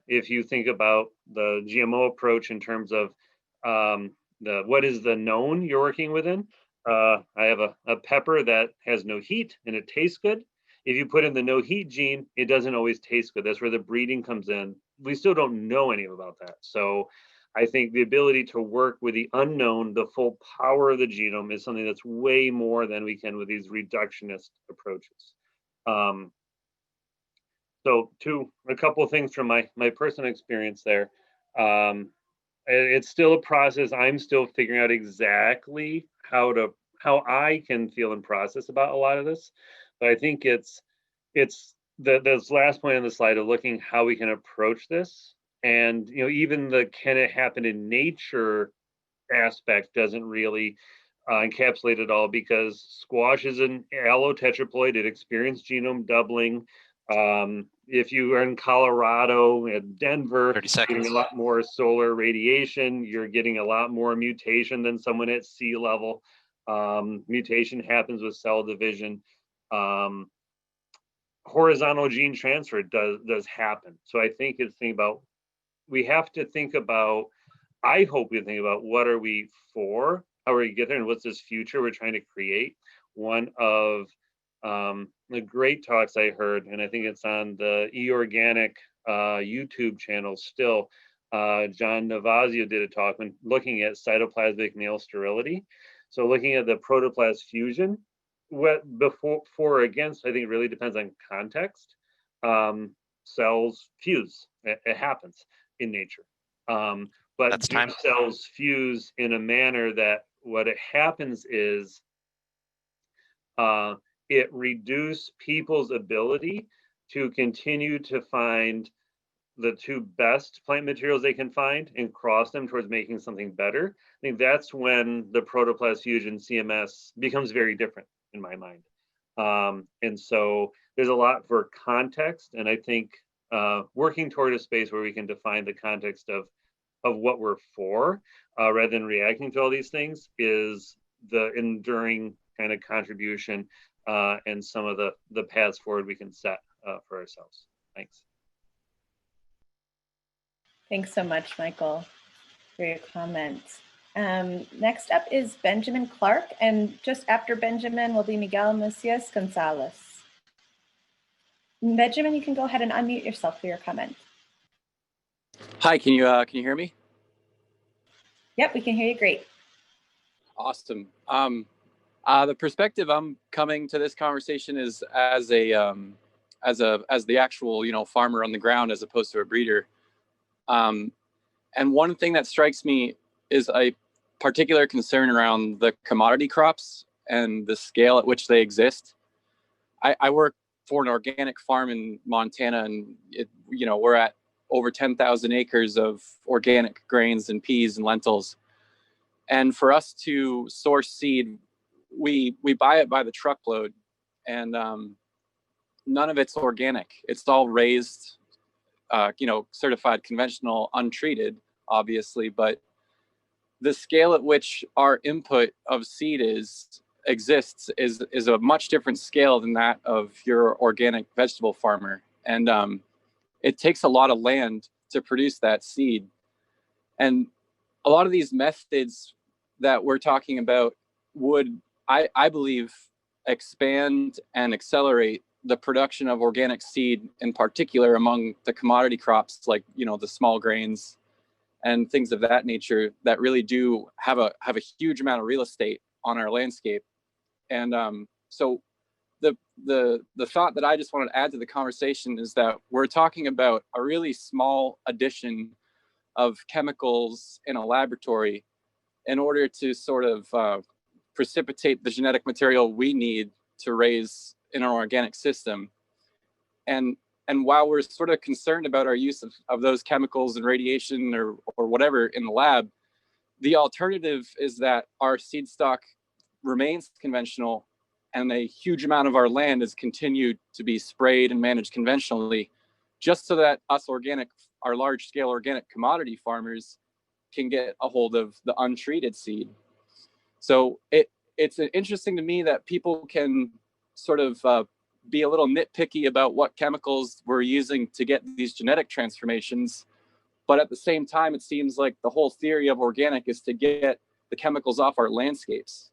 If you think about the GMO approach in terms of what is the known you're working within, I have a pepper that has no heat and it tastes good. If you put in the no heat gene, it doesn't always taste good. That's where the breeding comes in. We still don't know any about that. So I think the ability to work with the unknown, the full power of the genome, is something that's way more than we can with these reductionist approaches. So a couple of things from my personal experience there. It's still a process. I'm still figuring out exactly how I can feel and process about a lot of this. But I think it's this last point on the slide of looking how we can approach this. And even the can it happen in nature aspect doesn't really encapsulate it all, because squash is an allotetraploid. It experienced genome doubling. If you are in Colorado and Denver, you're getting a lot more solar radiation. You're getting a lot more mutation than someone at sea level. Mutation happens with cell division. Horizontal gene transfer does happen. So I think it's thinking about, we have to think about, I hope we think about what are we for, how are we get there, and what's this future we're trying to create. One of the great talks I heard, and I think it's on the eOrganic YouTube channel still, John Navazio did a talk when looking at cytoplasmic male sterility. So looking at the protoplast fusion, what before or against, I think it really depends on context. cells fuse. It happens in nature. But That's time. cells fuse in a manner that what it happens is it reduces people's ability to continue to find the two best plant materials they can find and cross them towards making something better. I think that's when the protoplast fusion CMS becomes very different in my mind. And so there's a lot for context, and I think working toward a space where we can define the context of what we're for, rather than reacting to all these things, is the enduring kind of contribution and some of the paths forward we can set for ourselves. Thanks. Thanks so much, Michael, for your comments. Next up is Benjamin Clark, and just after Benjamin will be Miguel Macias Gonzalez. Benjamin, you can go ahead and unmute yourself for your comment. Hi, can you hear me? Yep, we can hear you great. Awesome. The perspective I'm coming to this conversation is as the actual farmer on the ground as opposed to a breeder. And one thing that strikes me is a particular concern around the commodity crops and the scale at which they exist. I work for an organic farm in Montana, and we're at over 10,000 acres of organic grains and peas and lentils. And for us to source seed, we buy it by the truckload, and none of it's organic. It's all raised, certified conventional, untreated, obviously, but the scale at which our input of seed exists is a much different scale than that of your organic vegetable farmer. And it takes a lot of land to produce that seed. And a lot of these methods that we're talking about would, I believe, expand and accelerate the production of organic seed, in particular among the commodity crops like the small grains and things of that nature that really do have a huge amount of real estate on our landscape. And so the thought that I just wanted to add to the conversation is that we're talking about a really small addition of chemicals in a laboratory in order to sort of precipitate the genetic material we need to raise in our organic system. And while we're sort of concerned about our use of those chemicals and radiation or whatever in the lab, the alternative is that our seed stock remains conventional and a huge amount of our land is continued to be sprayed and managed conventionally, just so that our large scale organic commodity farmers can get a hold of the untreated seed. So it's interesting to me that people can sort of be a little nitpicky about what chemicals we're using to get these genetic transformations. But at the same time, it seems like the whole theory of organic is to get the chemicals off our landscapes.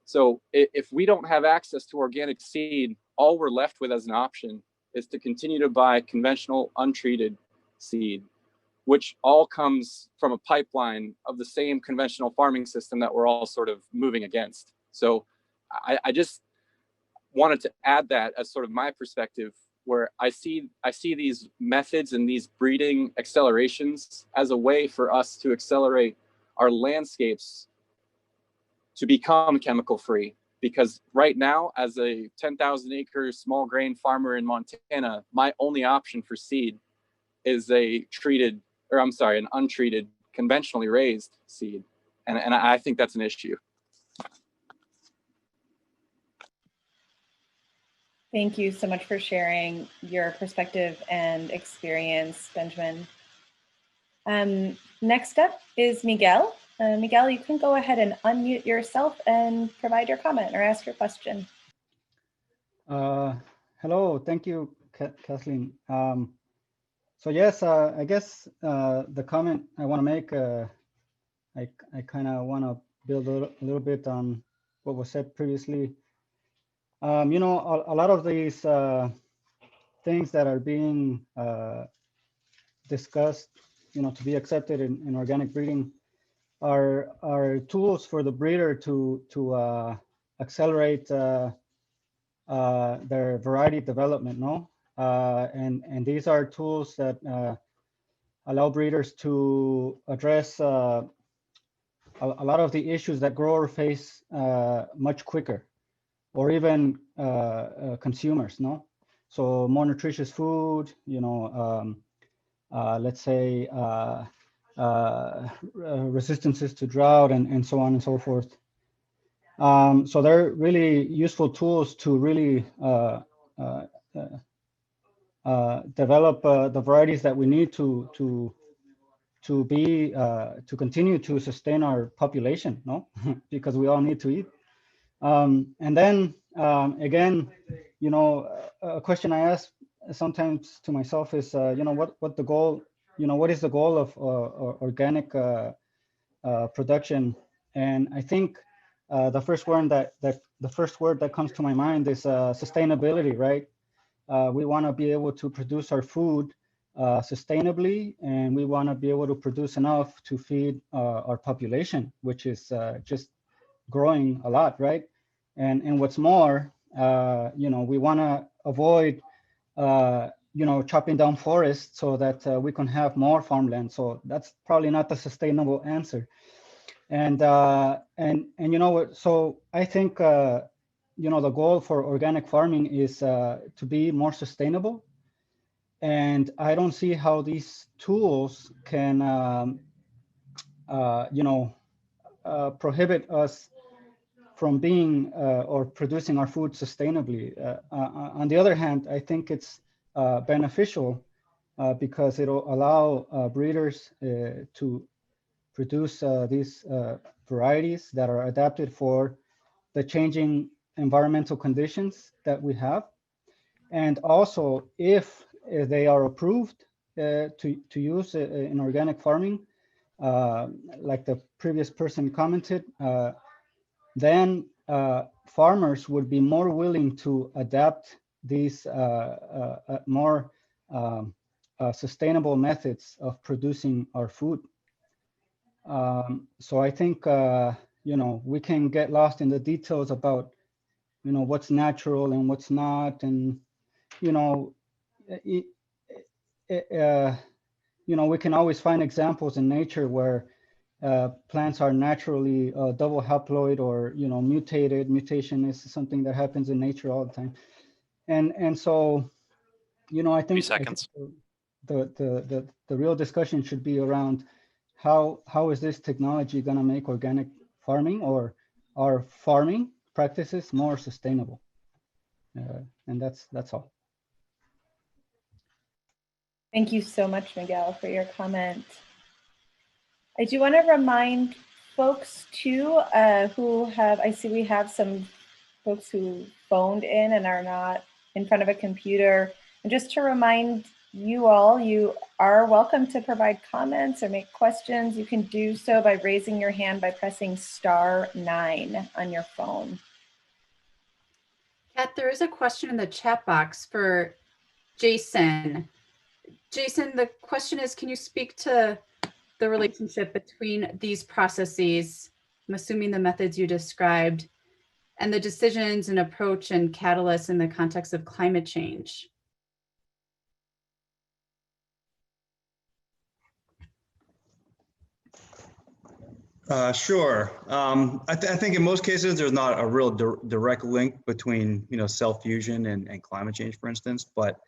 So if we don't have access to organic seed, all we're left with as an option is to continue to buy conventional untreated seed, which all comes from a pipeline of the same conventional farming system that we're all sort of moving against. So I just wanted to add that as sort of my perspective, where I see these methods and these breeding accelerations as a way for us to accelerate our landscapes to become chemical free. Because right now, as a 10,000 acre small grain farmer in Montana, my only option for seed is an untreated, conventionally raised seed. And I think that's an issue. Thank you so much for sharing your perspective and experience, Benjamin. Next up is Miguel. Miguel, you can go ahead and unmute yourself and provide your comment or ask your question. Hello, thank you, Kathleen. So yes, I guess the comment I want to make, I kind of want to build a little bit on what was said previously. A lot of these things that are being discussed, to be accepted in organic breeding are tools for the breeder to accelerate their variety development, no? and these are tools that allow breeders to address a lot of the issues that growers face much quicker, or even consumers, no? So more nutritious food, you know, let's say resistances to drought and so on and so forth. So they're really useful tools to really develop the varieties that we need to continue to sustain our population, no? Because we all need to eat. And then again, you know, a question I ask sometimes to myself is, you know, what the goal, you know, what is the goal of organic production? And I think the first word that comes to my mind is sustainability, right? We want to be able to produce our food sustainably, and we want to be able to produce enough to feed our population, which is just growing a lot, right? And what's more, you know, we want to avoid, you know, chopping down forests so that we can have more farmland. So that's probably not the sustainable answer. And you know what? So I think you know, the goal for organic farming is to be more sustainable. And I don't see how these tools can, you know, prohibit us from being or producing our food sustainably. On the other hand, I think it's beneficial because it'll allow breeders to produce these varieties that are adapted for the changing environmental conditions that we have. And also, if they are approved to use in organic farming, like the previous person commented, then farmers would be more willing to adapt these more sustainable methods of producing our food. So I think, you know, we can get lost in the details about, you know, what's natural and what's not. And, you know, you know, we can always find examples in nature where plants are naturally double haploid or, you know, mutated. Mutation is something that happens in nature all the time. And so, you know, I think, the real discussion should be around how is this technology going to make organic farming or our farming practices more sustainable? And that's all. Thank you so much, Miguel, for your comment. I do want to remind folks too who have, I see we have some folks who phoned in and are not in front of a computer. And just to remind you all, you are welcome to provide comments or make questions. You can do so by raising your hand by pressing *9 on your phone. Kat, there is a question in the chat box for Jason. Jason, the question is, can you speak to the relationship between these processes, I'm assuming the methods you described, and the decisions and approach and catalysts in the context of climate change? Sure. I think in most cases, there's not a real direct link between, you know, self-fusion and climate change, for instance. But,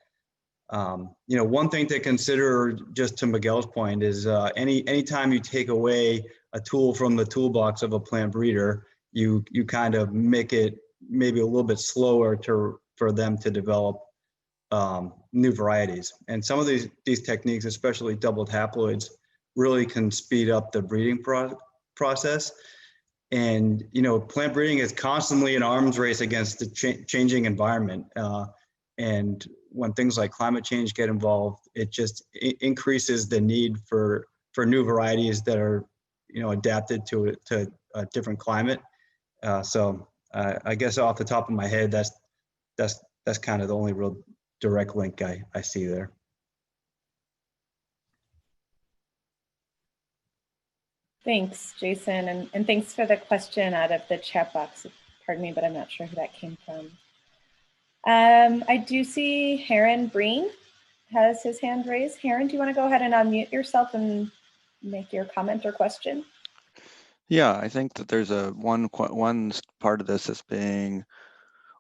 you know, one thing to consider, just to Miguel's point, is anytime you take away a tool from the toolbox of a plant breeder, you kind of make it maybe a little bit slower for them to develop new varieties. And some of these techniques, especially doubled haploids, really can speed up the breeding process. And, you know, plant breeding is constantly an arms race against the changing environment. And when things like climate change get involved, it just increases the need for new varieties that are, you know, adapted to a different climate. So I guess off the top of my head, that's kind of the only real direct link I see there. Thanks, Jason, and thanks for the question out of the chat box. Pardon me, but I'm not sure who that came from. I do see Heron Breen has his hand raised. Heron, do you want to go ahead and unmute yourself and make your comment or question? Yeah, I think that there's one part of this that's being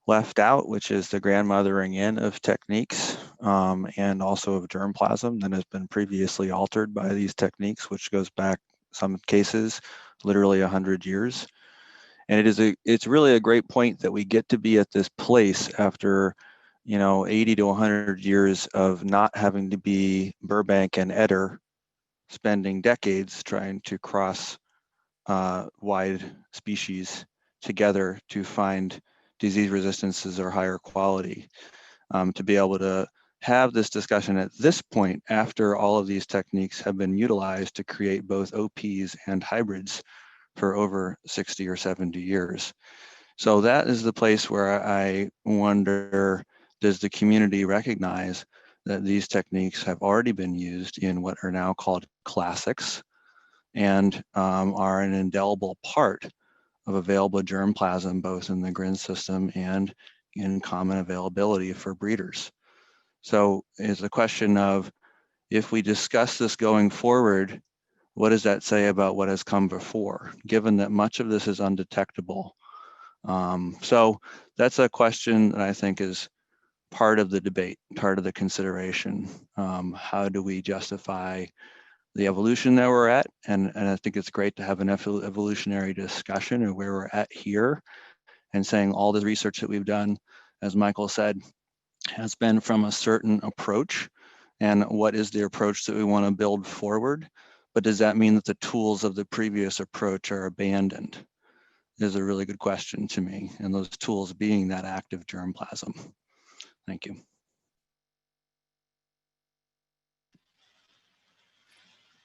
left out, which is the grandmothering in of techniques and also of germplasm that has been previously altered by these techniques, which goes back, some cases, literally 100 years. And it's really a great point that we get to be at this place after, 80 to 100 years of not having to be Burbank and Eder, spending decades trying to cross wide species together to find disease resistances or higher quality. To be able to have this discussion at this point after all of these techniques have been utilized to create both OPs and hybrids for over 60 or 70 years. So that is the place where I wonder, does the community recognize that these techniques have already been used in what are now called classics and are an indelible part of available germplasm, both in the GRIN system and in common availability for breeders. So it's a question of, if we discuss this going forward, what does that say about what has come before, given that much of this is undetectable? So that's a question that I think is part of the debate, part of the consideration. How do we justify the evolution that we're at? And I think it's great to have an evolutionary discussion of where we're at here, and saying all the research that we've done, as Michael said, has been from a certain approach, and what is the approach that we want to build forward. But does that mean that the tools of the previous approach are abandoned? Is a really good question to me, and those tools being that active germplasm. Thank you.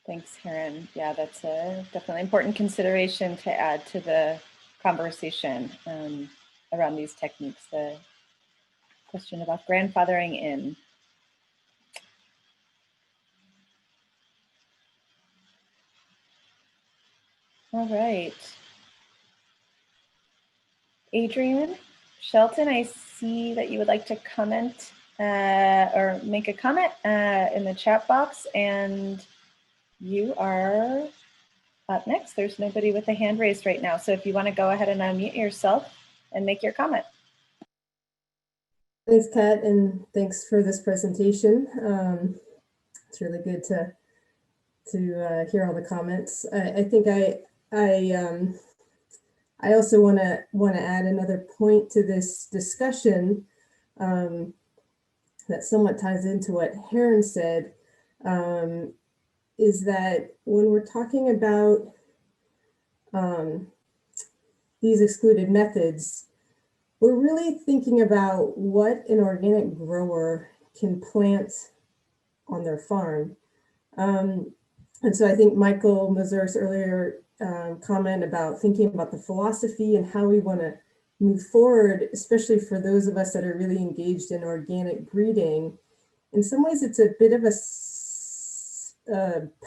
Thanks, Heron. Yeah, that's a definitely important consideration to add to the conversation around these techniques, the question about grandfathering in. All right. Adrian, Shelton, I see that you would like to comment or make a comment in the chat box, and you are up next. There's nobody with a hand raised right now. So if you want to go ahead and unmute yourself and make your comment. Thanks, Kat, and thanks for this presentation. It's really good to hear all the comments. I think I also want to add another point to this discussion that somewhat ties into what Heron said, is that when we're talking about these excluded methods, we're really thinking about what an organic grower can plant on their farm. And so I think Michael Mazur's earlier comment about thinking about the philosophy and how we want to move forward, especially for those of us that are really engaged in organic breeding. In some ways, it's a bit of a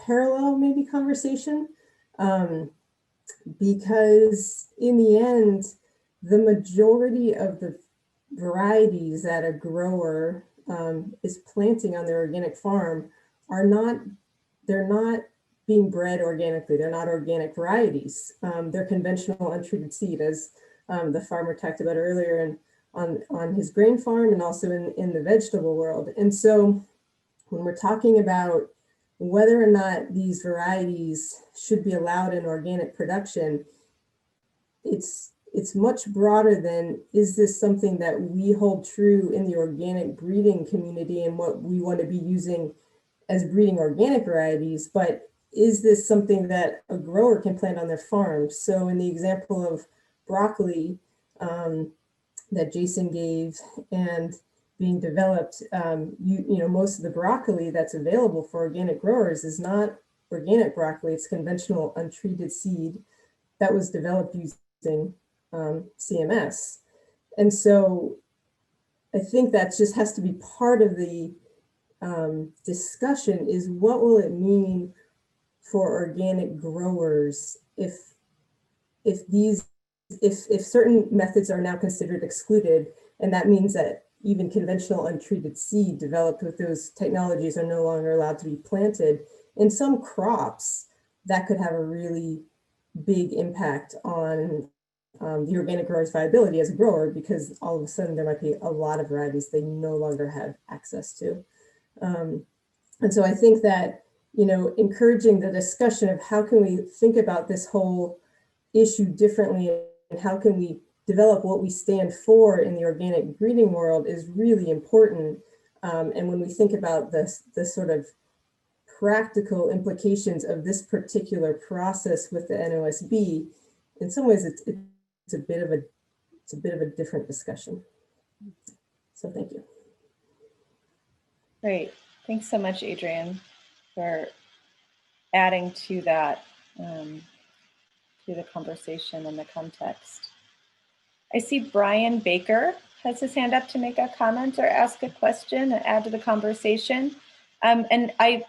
parallel maybe conversation, because in the end, the majority of the varieties that a grower is planting on their organic farm they're not being bred organically. They're not organic varieties. They're conventional untreated seed, as the farmer talked about earlier on his grain farm, and also in the vegetable world. And so when we're talking about whether or not these varieties should be allowed in organic production, it's much broader than, is this something that we hold true in the organic breeding community and what we want to be using as breeding organic varieties, but is this something that a grower can plant on their farm? So in the example of broccoli that Jason gave and being developed, most of the broccoli that's available for organic growers is not organic broccoli, it's conventional untreated seed that was developed using CMS. And so I think that just has to be part of the discussion, is what will it mean for organic growers if certain methods are now considered excluded, and that means that even conventional untreated seed developed with those technologies are no longer allowed to be planted. In some crops, that could have a really big impact on the organic grower's viability as a grower, because all of a sudden there might be a lot of varieties they no longer have access to. And so I think that, you know, encouraging the discussion of how can we think about this whole issue differently and how can we develop what we stand for in the organic breeding world is really important. And when we think about the sort of practical implications of this particular process with the NOSB, in some ways it's a bit of a different discussion. So thank you. Great. Thanks so much, Adrian, for adding to that, to the conversation and the context. I see Brian Baker has his hand up to make a comment or ask a question and add to the conversation. And I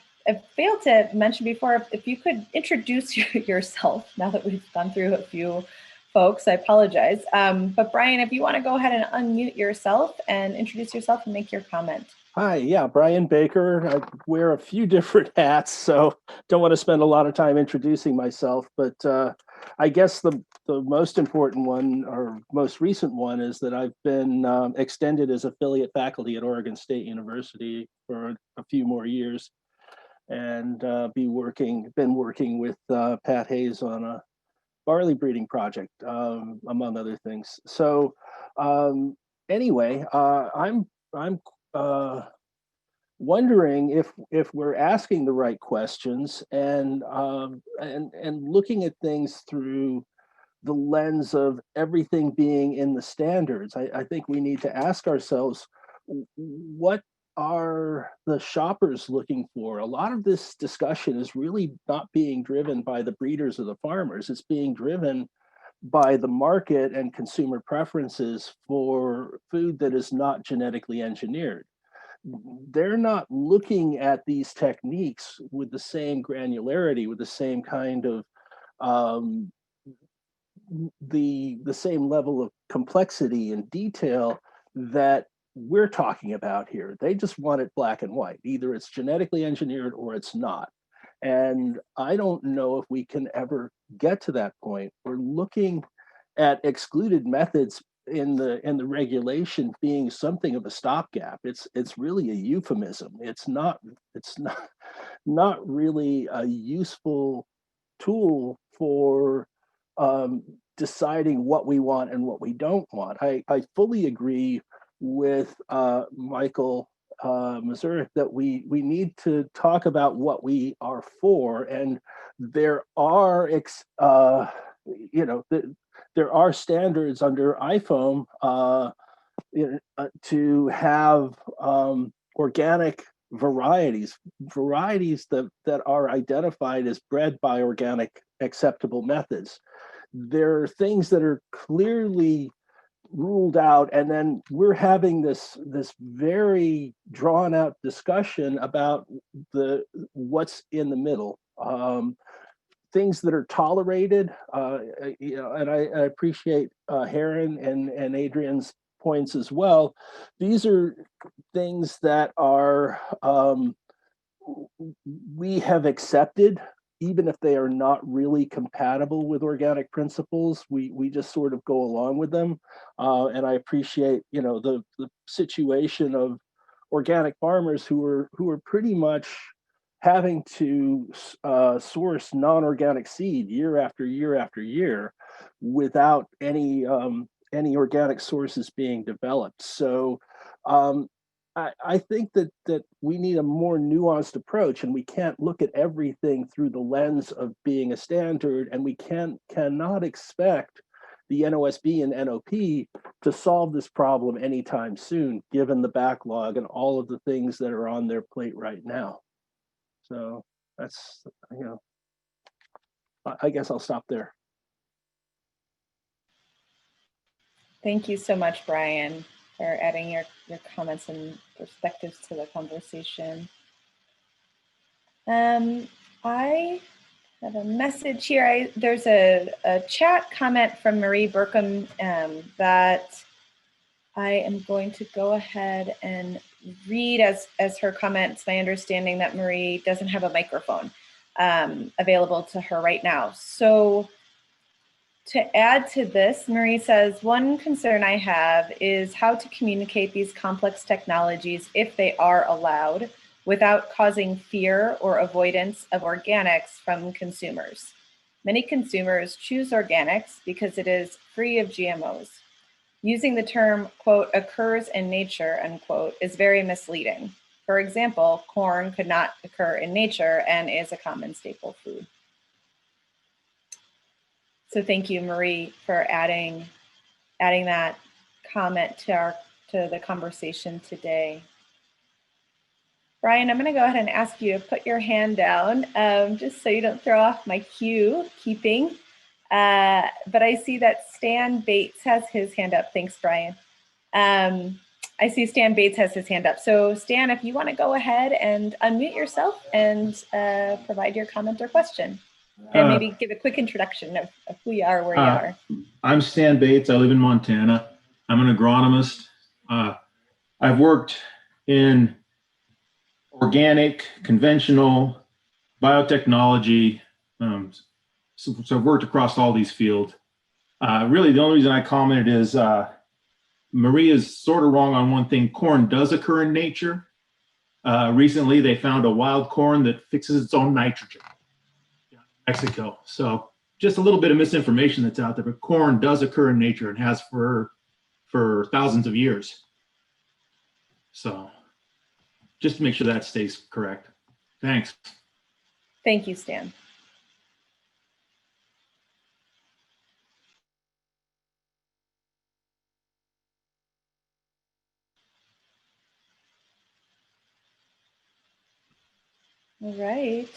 failed to mention before, if you could introduce yourself now that we've gone through a few folks, I apologize. But Brian, if you want to go ahead and unmute yourself and introduce yourself and make your comment. Hi, yeah, Brian Baker. I wear a few different hats, so don't want to spend a lot of time introducing myself, but I guess the most important one, or most recent one, is that I've been extended as affiliate faculty at Oregon State University for a few more years, and been working with Pat Hayes on a barley breeding project, among other things. So anyway, I'm wondering if we're asking the right questions and looking at things through the lens of everything being in the standards. I think we need to ask ourselves, what are the shoppers looking for? A lot of this discussion is really not being driven by the breeders or the farmers. It's being driven by the market and consumer preferences for food that is not genetically engineered. They're not looking at these techniques with the same granularity, with the same kind of the same level of complexity and detail that we're talking about here. They just want it black and white. Either it's genetically engineered or it's not. And I don't know if we can ever get to that point. We're looking at excluded methods in the regulation being something of a stopgap. It's really a euphemism. It's not really a useful tool for deciding what we want and what we don't want. I fully agree with Michael Mazurek that we need to talk about what we are for, and there are there are standards under IFOAM to have organic varieties that are identified as bred by organic acceptable methods. There are things that are clearly ruled out, and then we're having this very drawn out discussion about what's in the middle. Things that are tolerated, and I appreciate Heron and Adrian's points as well. These are things that are we have accepted, even if they are not really compatible with organic principles. We just sort of go along with them, and I appreciate the situation of organic farmers who are pretty much having to source non-organic seed year after year after year without any organic sources being developed. So I think that we need a more nuanced approach, and we can't look at everything through the lens of being a standard, and we cannot expect the NOSB and NOP to solve this problem anytime soon, given the backlog and all of the things that are on their plate right now. So that's, I guess I'll stop there. Thank you so much, Brian, for adding your comments and perspectives to the conversation. I have a message here. There's a chat comment from Marie Burkham that I am going to go ahead and read as her comments, my understanding that Marie doesn't have a microphone available to her right now. So to add to this, Marie says, one concern I have is how to communicate these complex technologies, if they are allowed, without causing fear or avoidance of organics from consumers. Many consumers choose organics because it is free of GMOs. Using the term, quote, occurs in nature, unquote, is very misleading. For example, corn could not occur in nature and is a common staple food. So thank you, Marie, for adding that comment to the conversation today. Brian, I'm going to go ahead and ask you to put your hand down just so you don't throw off my cue keeping. But I see that Stan Bates has his hand up. Thanks, Brian. I see Stan Bates has his hand up. So Stan, if you want to go ahead and unmute yourself and provide your comment or question. And maybe give a quick introduction of who you are, where you are. I'm Stan Bates. I live in Montana. I'm an agronomist. I've worked in organic, conventional, biotechnology. So I've worked across all these fields. Really, the only reason I commented is Marie is sort of wrong on one thing. Corn does occur in nature. Recently, they found a wild corn that fixes its own nitrogen. Mexico. So just a little bit of misinformation that's out there, but corn does occur in nature and has for thousands of years. So just to make sure that stays correct. Thanks. Thank you, Stan. All right.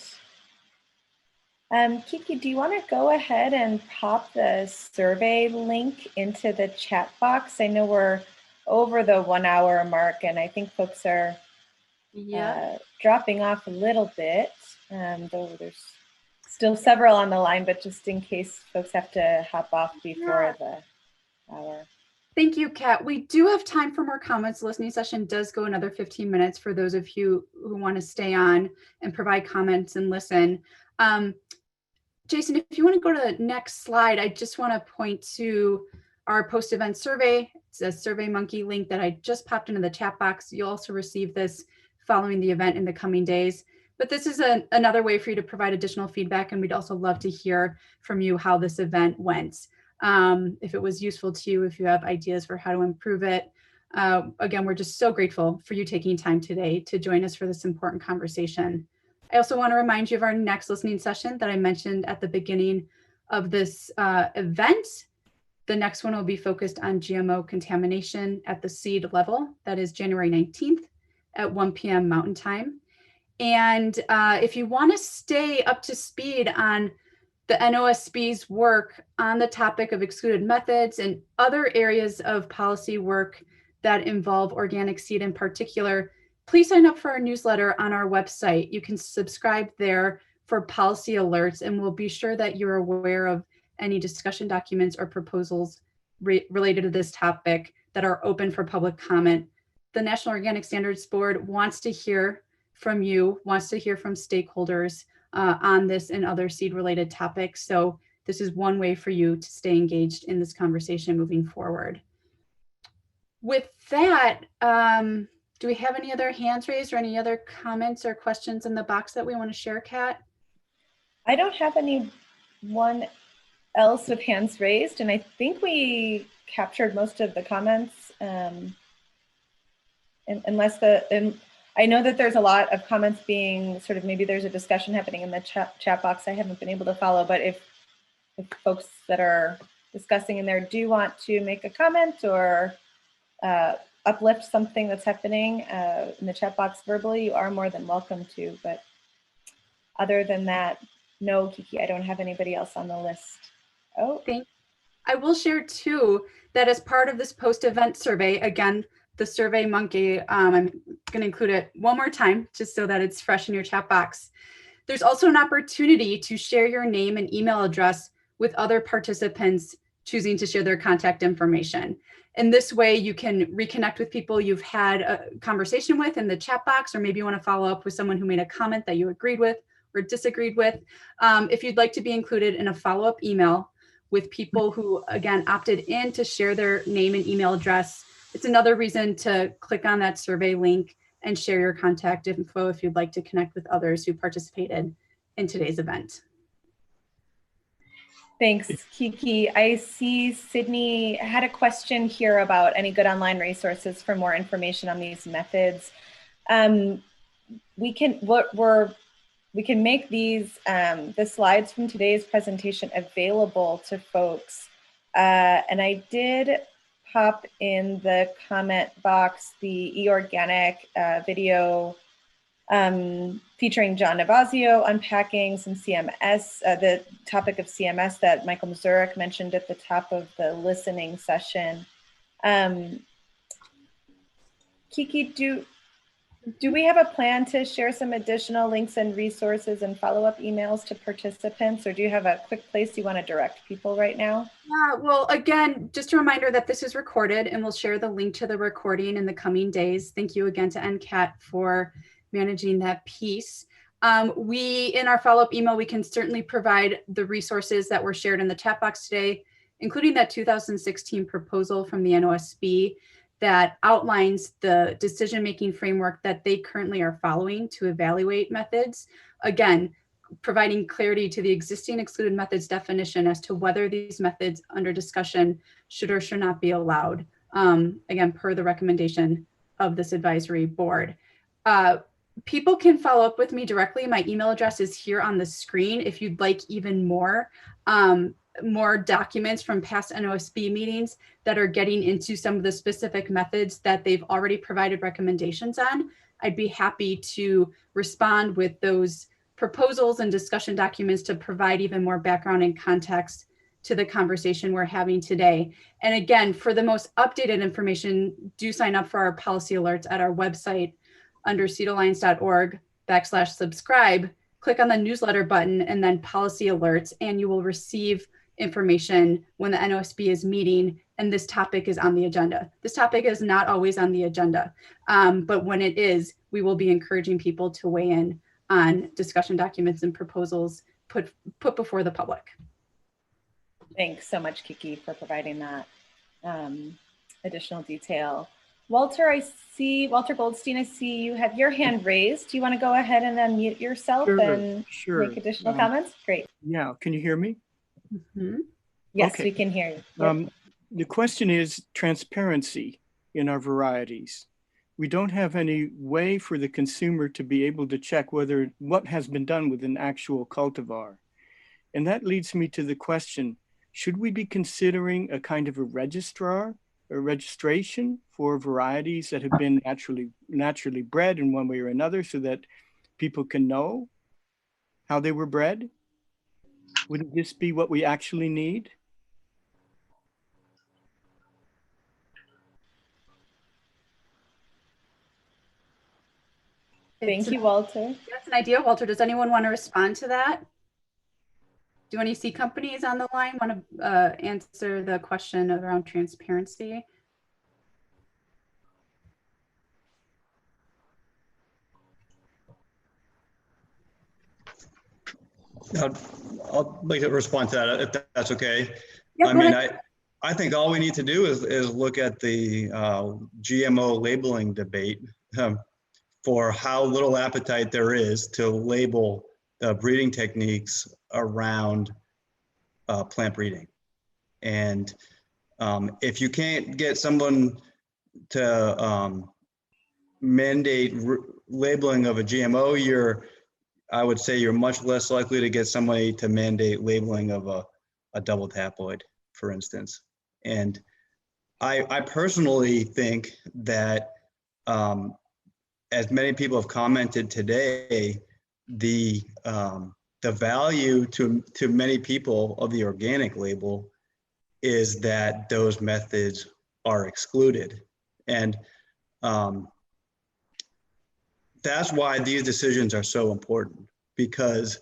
Kiki, do you want to go ahead and pop the survey link into the chat box? I know we're over the 1 hour mark and I think folks are dropping off a little bit, though there's still several on the line, but just in case folks have to hop off before the hour. Thank you, Kat. We do have time for more comments. The listening session does go another 15 minutes for those of you who want to stay on and provide comments and listen. Jason, if you want to go to the next slide, I just want to point to our post-event survey. It's a SurveyMonkey link that I just popped into the chat box. You'll also receive this following the event in the coming days. But this is another way for you to provide additional feedback, and we'd also love to hear from you how this event went. If it was useful to you, if you have ideas for how to improve it. Again, we're just so grateful for you taking time today to join us for this important conversation. I also want to remind you of our next listening session that I mentioned at the beginning of this event. The next one will be focused on GMO contamination at the seed level. That is January 19th at 1 p.m. Mountain Time. And if you want to stay up to speed on the NOSB's work on the topic of excluded methods and other areas of policy work that involve organic seed in particular, please sign up for our newsletter on our website. You can subscribe there for policy alerts, and we'll be sure that you're aware of any discussion documents or proposals related to this topic that are open for public comment. The National Organic Standards Board wants to hear from you, wants to hear from stakeholders on this and other seed-related topics. So this is one way for you to stay engaged in this conversation moving forward. With that, do we have any other hands raised or any other comments or questions in the box that we want to share, Kat? I don't have anyone else with hands raised, and I think we captured most of the comments. I know that there's a lot of comments being sort of, maybe there's a discussion happening in the chat box I haven't been able to follow, but if folks that are discussing in there do want to make a comment or uplift something that's happening in the chat box verbally, you are more than welcome to. But other than that, no, Kiki, I don't have anybody else on the list. Oh, thanks. I will share too that as part of this post-event survey, again, the SurveyMonkey, I'm going to include it one more time just so that it's fresh in your chat box. There's also an opportunity to share your name and email address with other participants choosing to share their contact information. And this way you can reconnect with people you've had a conversation with in the chat box, or maybe you want to follow up with someone who made a comment that you agreed with or disagreed with. If you'd like to be included in a follow-up email with people who, again, opted in to share their name and email address, it's another reason to click on that survey link and share your contact info if you'd like to connect with others who participated in today's event. Thanks, Kiki. I see Sydney had a question here about any good online resources for more information on these methods. We can make these the slides from today's presentation available to folks. And I did pop in the comment box the eOrganic video featuring John Navazio unpacking some CMS, the topic of CMS that Michael Mazurek mentioned at the top of the listening session. Kiki, do we have a plan to share some additional links and resources and follow-up emails to participants, or do you have a quick place you want to direct people right now? Yeah, well, again, just a reminder that this is recorded, and we'll share the link to the recording in the coming days. Thank you again to NCAT for managing that piece. In our follow-up email, we can certainly provide the resources that were shared in the chat box today, including that 2016 proposal from the NOSB that outlines the decision-making framework that they currently are following to evaluate methods. Again, providing clarity to the existing excluded methods definition as to whether these methods under discussion should or should not be allowed, again, per the recommendation of this advisory board. People can follow up with me directly. My email address is here on the screen if you'd like even more documents from past NOSB meetings that are getting into some of the specific methods that they've already provided recommendations on. I'd be happy to respond with those proposals and discussion documents to provide even more background and context to the conversation we're having today. And again, for the most updated information, do sign up for our policy alerts at our website under seedalliance.org/subscribe. Click on the newsletter button and then policy alerts, and you will receive information when the NOSB is meeting and this topic is on the agenda. This topic is not always on the agenda, but when it is, we will be encouraging people to weigh in on discussion documents and proposals put before the public. Thanks so much, Kiki, for providing that additional detail. Walter Goldstein, I see you have your hand raised. Do you want to go ahead and unmute yourself and make additional comments? Great. Yeah, can you hear me? Mm-hmm. Yes, okay. We can hear you. The question is transparency in our varieties. We don't have any way for the consumer to be able to check what has been done with an actual cultivar. And that leads me to the question, should we be considering a kind of a registration for varieties that have been naturally bred in one way or another so that people can know how they were bred? Wouldn't this be what we actually need? Thank you, Walter. That's an idea. Walter, does anyone want to respond to that? Do any seed companies on the line want to answer the question around transparency? I'll like to respond to that if that's okay. Yeah, I mean, I think all we need to do is look at the GMO labeling debate for how little appetite there is to label the breeding techniques around plant breeding. And if you can't get someone to mandate labeling of a GMO, I would say you're much less likely to get somebody to mandate labeling of a double haploid, for instance. And I personally think that as many people have commented today, the value to many people of the organic label is that those methods are excluded. And that's why these decisions are so important, because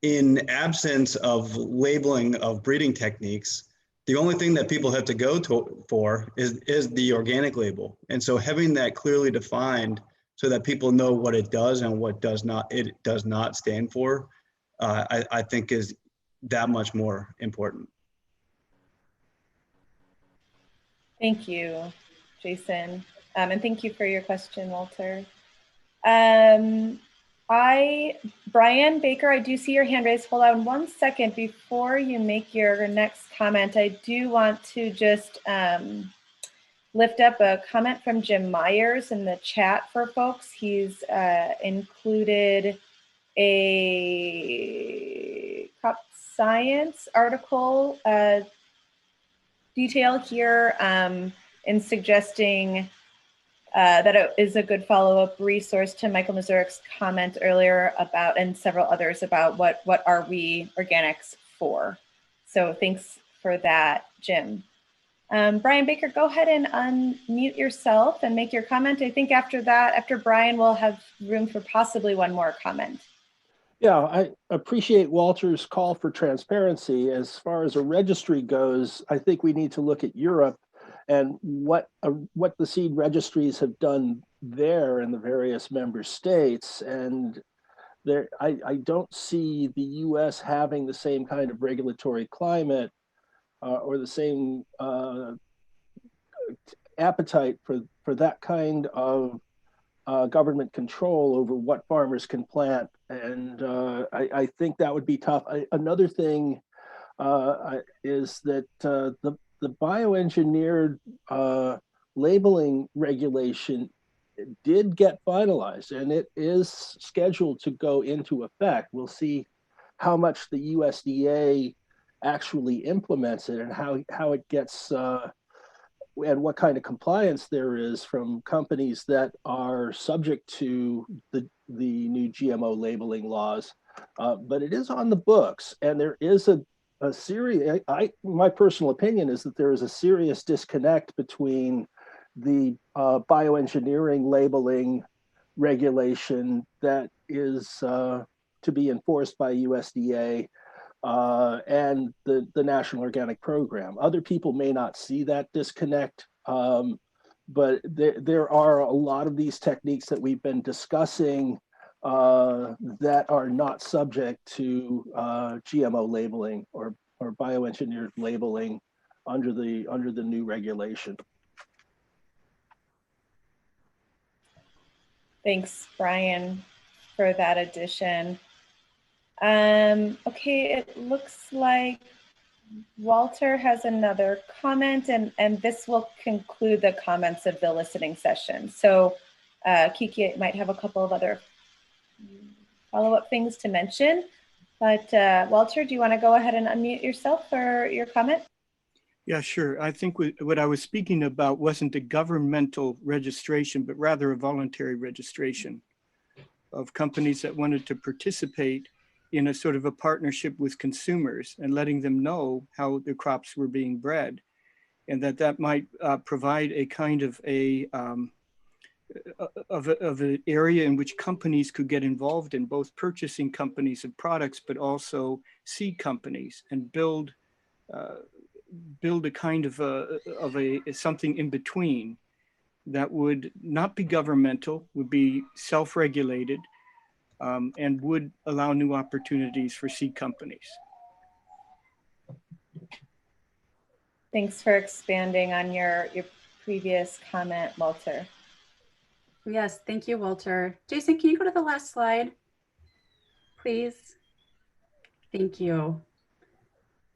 in absence of labeling of breeding techniques, The only thing that people have to go for is the organic label. And so having that clearly defined so that people know what it does and what it does not stand for, I think is that much more important. Thank you, Jason. And thank you for your question, Walter. Brian Baker, I do see your hand raised. Hold on 1 second before you make your next comment. I do want to just lift up a comment from Jim Myers in the chat for folks. He's included a crop science article detail here in suggesting that it is a good follow-up resource to Michael Mazurek's comment earlier about, and several others about what are we organics for. So thanks for that, Jim. Brian Baker, go ahead and unmute yourself and make your comment. I think after that, after Brian, we'll have room for possibly one more comment. Yeah, I appreciate Walter's call for transparency. As far as a registry goes, I think we need to look at Europe and what the seed registries have done there in the various member states. And there, I don't see the US having the same kind of regulatory climate or the same appetite for that kind of government control over what farmers can plant. And I think that would be tough. Another thing is that the bioengineered labeling regulation did get finalized, and it is scheduled to go into effect. We'll see how much the USDA actually implements it and how it gets and what kind of compliance there is from companies that are subject to the new GMO labeling laws. But it is on the books, and there is a serious, my personal opinion is that there is a serious disconnect between the bioengineering labeling regulation that is to be enforced by USDA and the National Organic Program. Other people may not see that disconnect, but there are a lot of these techniques that we've been discussing that are not subject to GMO labeling or bioengineered labeling under the new regulation. Thanks, Brian, for that addition. Okay, it looks like Walter has another comment, and this will conclude the comments of the listening session. So Kiki might have a couple of other follow-up things to mention, but Walter, do you want to go ahead and unmute yourself for your comment? Yeah, sure. I think what I was speaking about wasn't a governmental registration, but rather a voluntary registration of companies that wanted to participate in a sort of a partnership with consumers and letting them know how the crops were being bred, and that might provide a kind of an area in which companies could get involved in, both purchasing companies of products, but also seed companies, and build a kind of something in between that would not be governmental, would be self-regulated, and would allow new opportunities for seed companies. Thanks for expanding on your previous comment, Walter. Yes, thank you, Walter. Jason, can you go to the last slide, please? Thank you.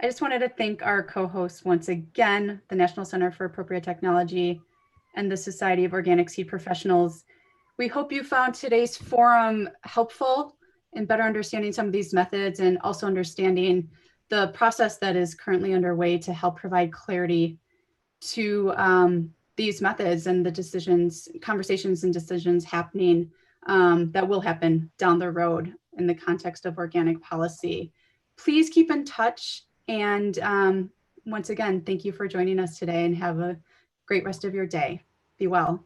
I just wanted to thank our co-hosts once again, the National Center for Appropriate Technology and the Society of Organic Seed Professionals. We hope you found today's forum helpful in better understanding some of these methods and also understanding the process that is currently underway to help provide clarity to these methods and the decisions, conversations and decisions happening that will happen down the road in the context of organic policy. Please keep in touch. And once again, thank you for joining us today, and have a great rest of your day. Be well.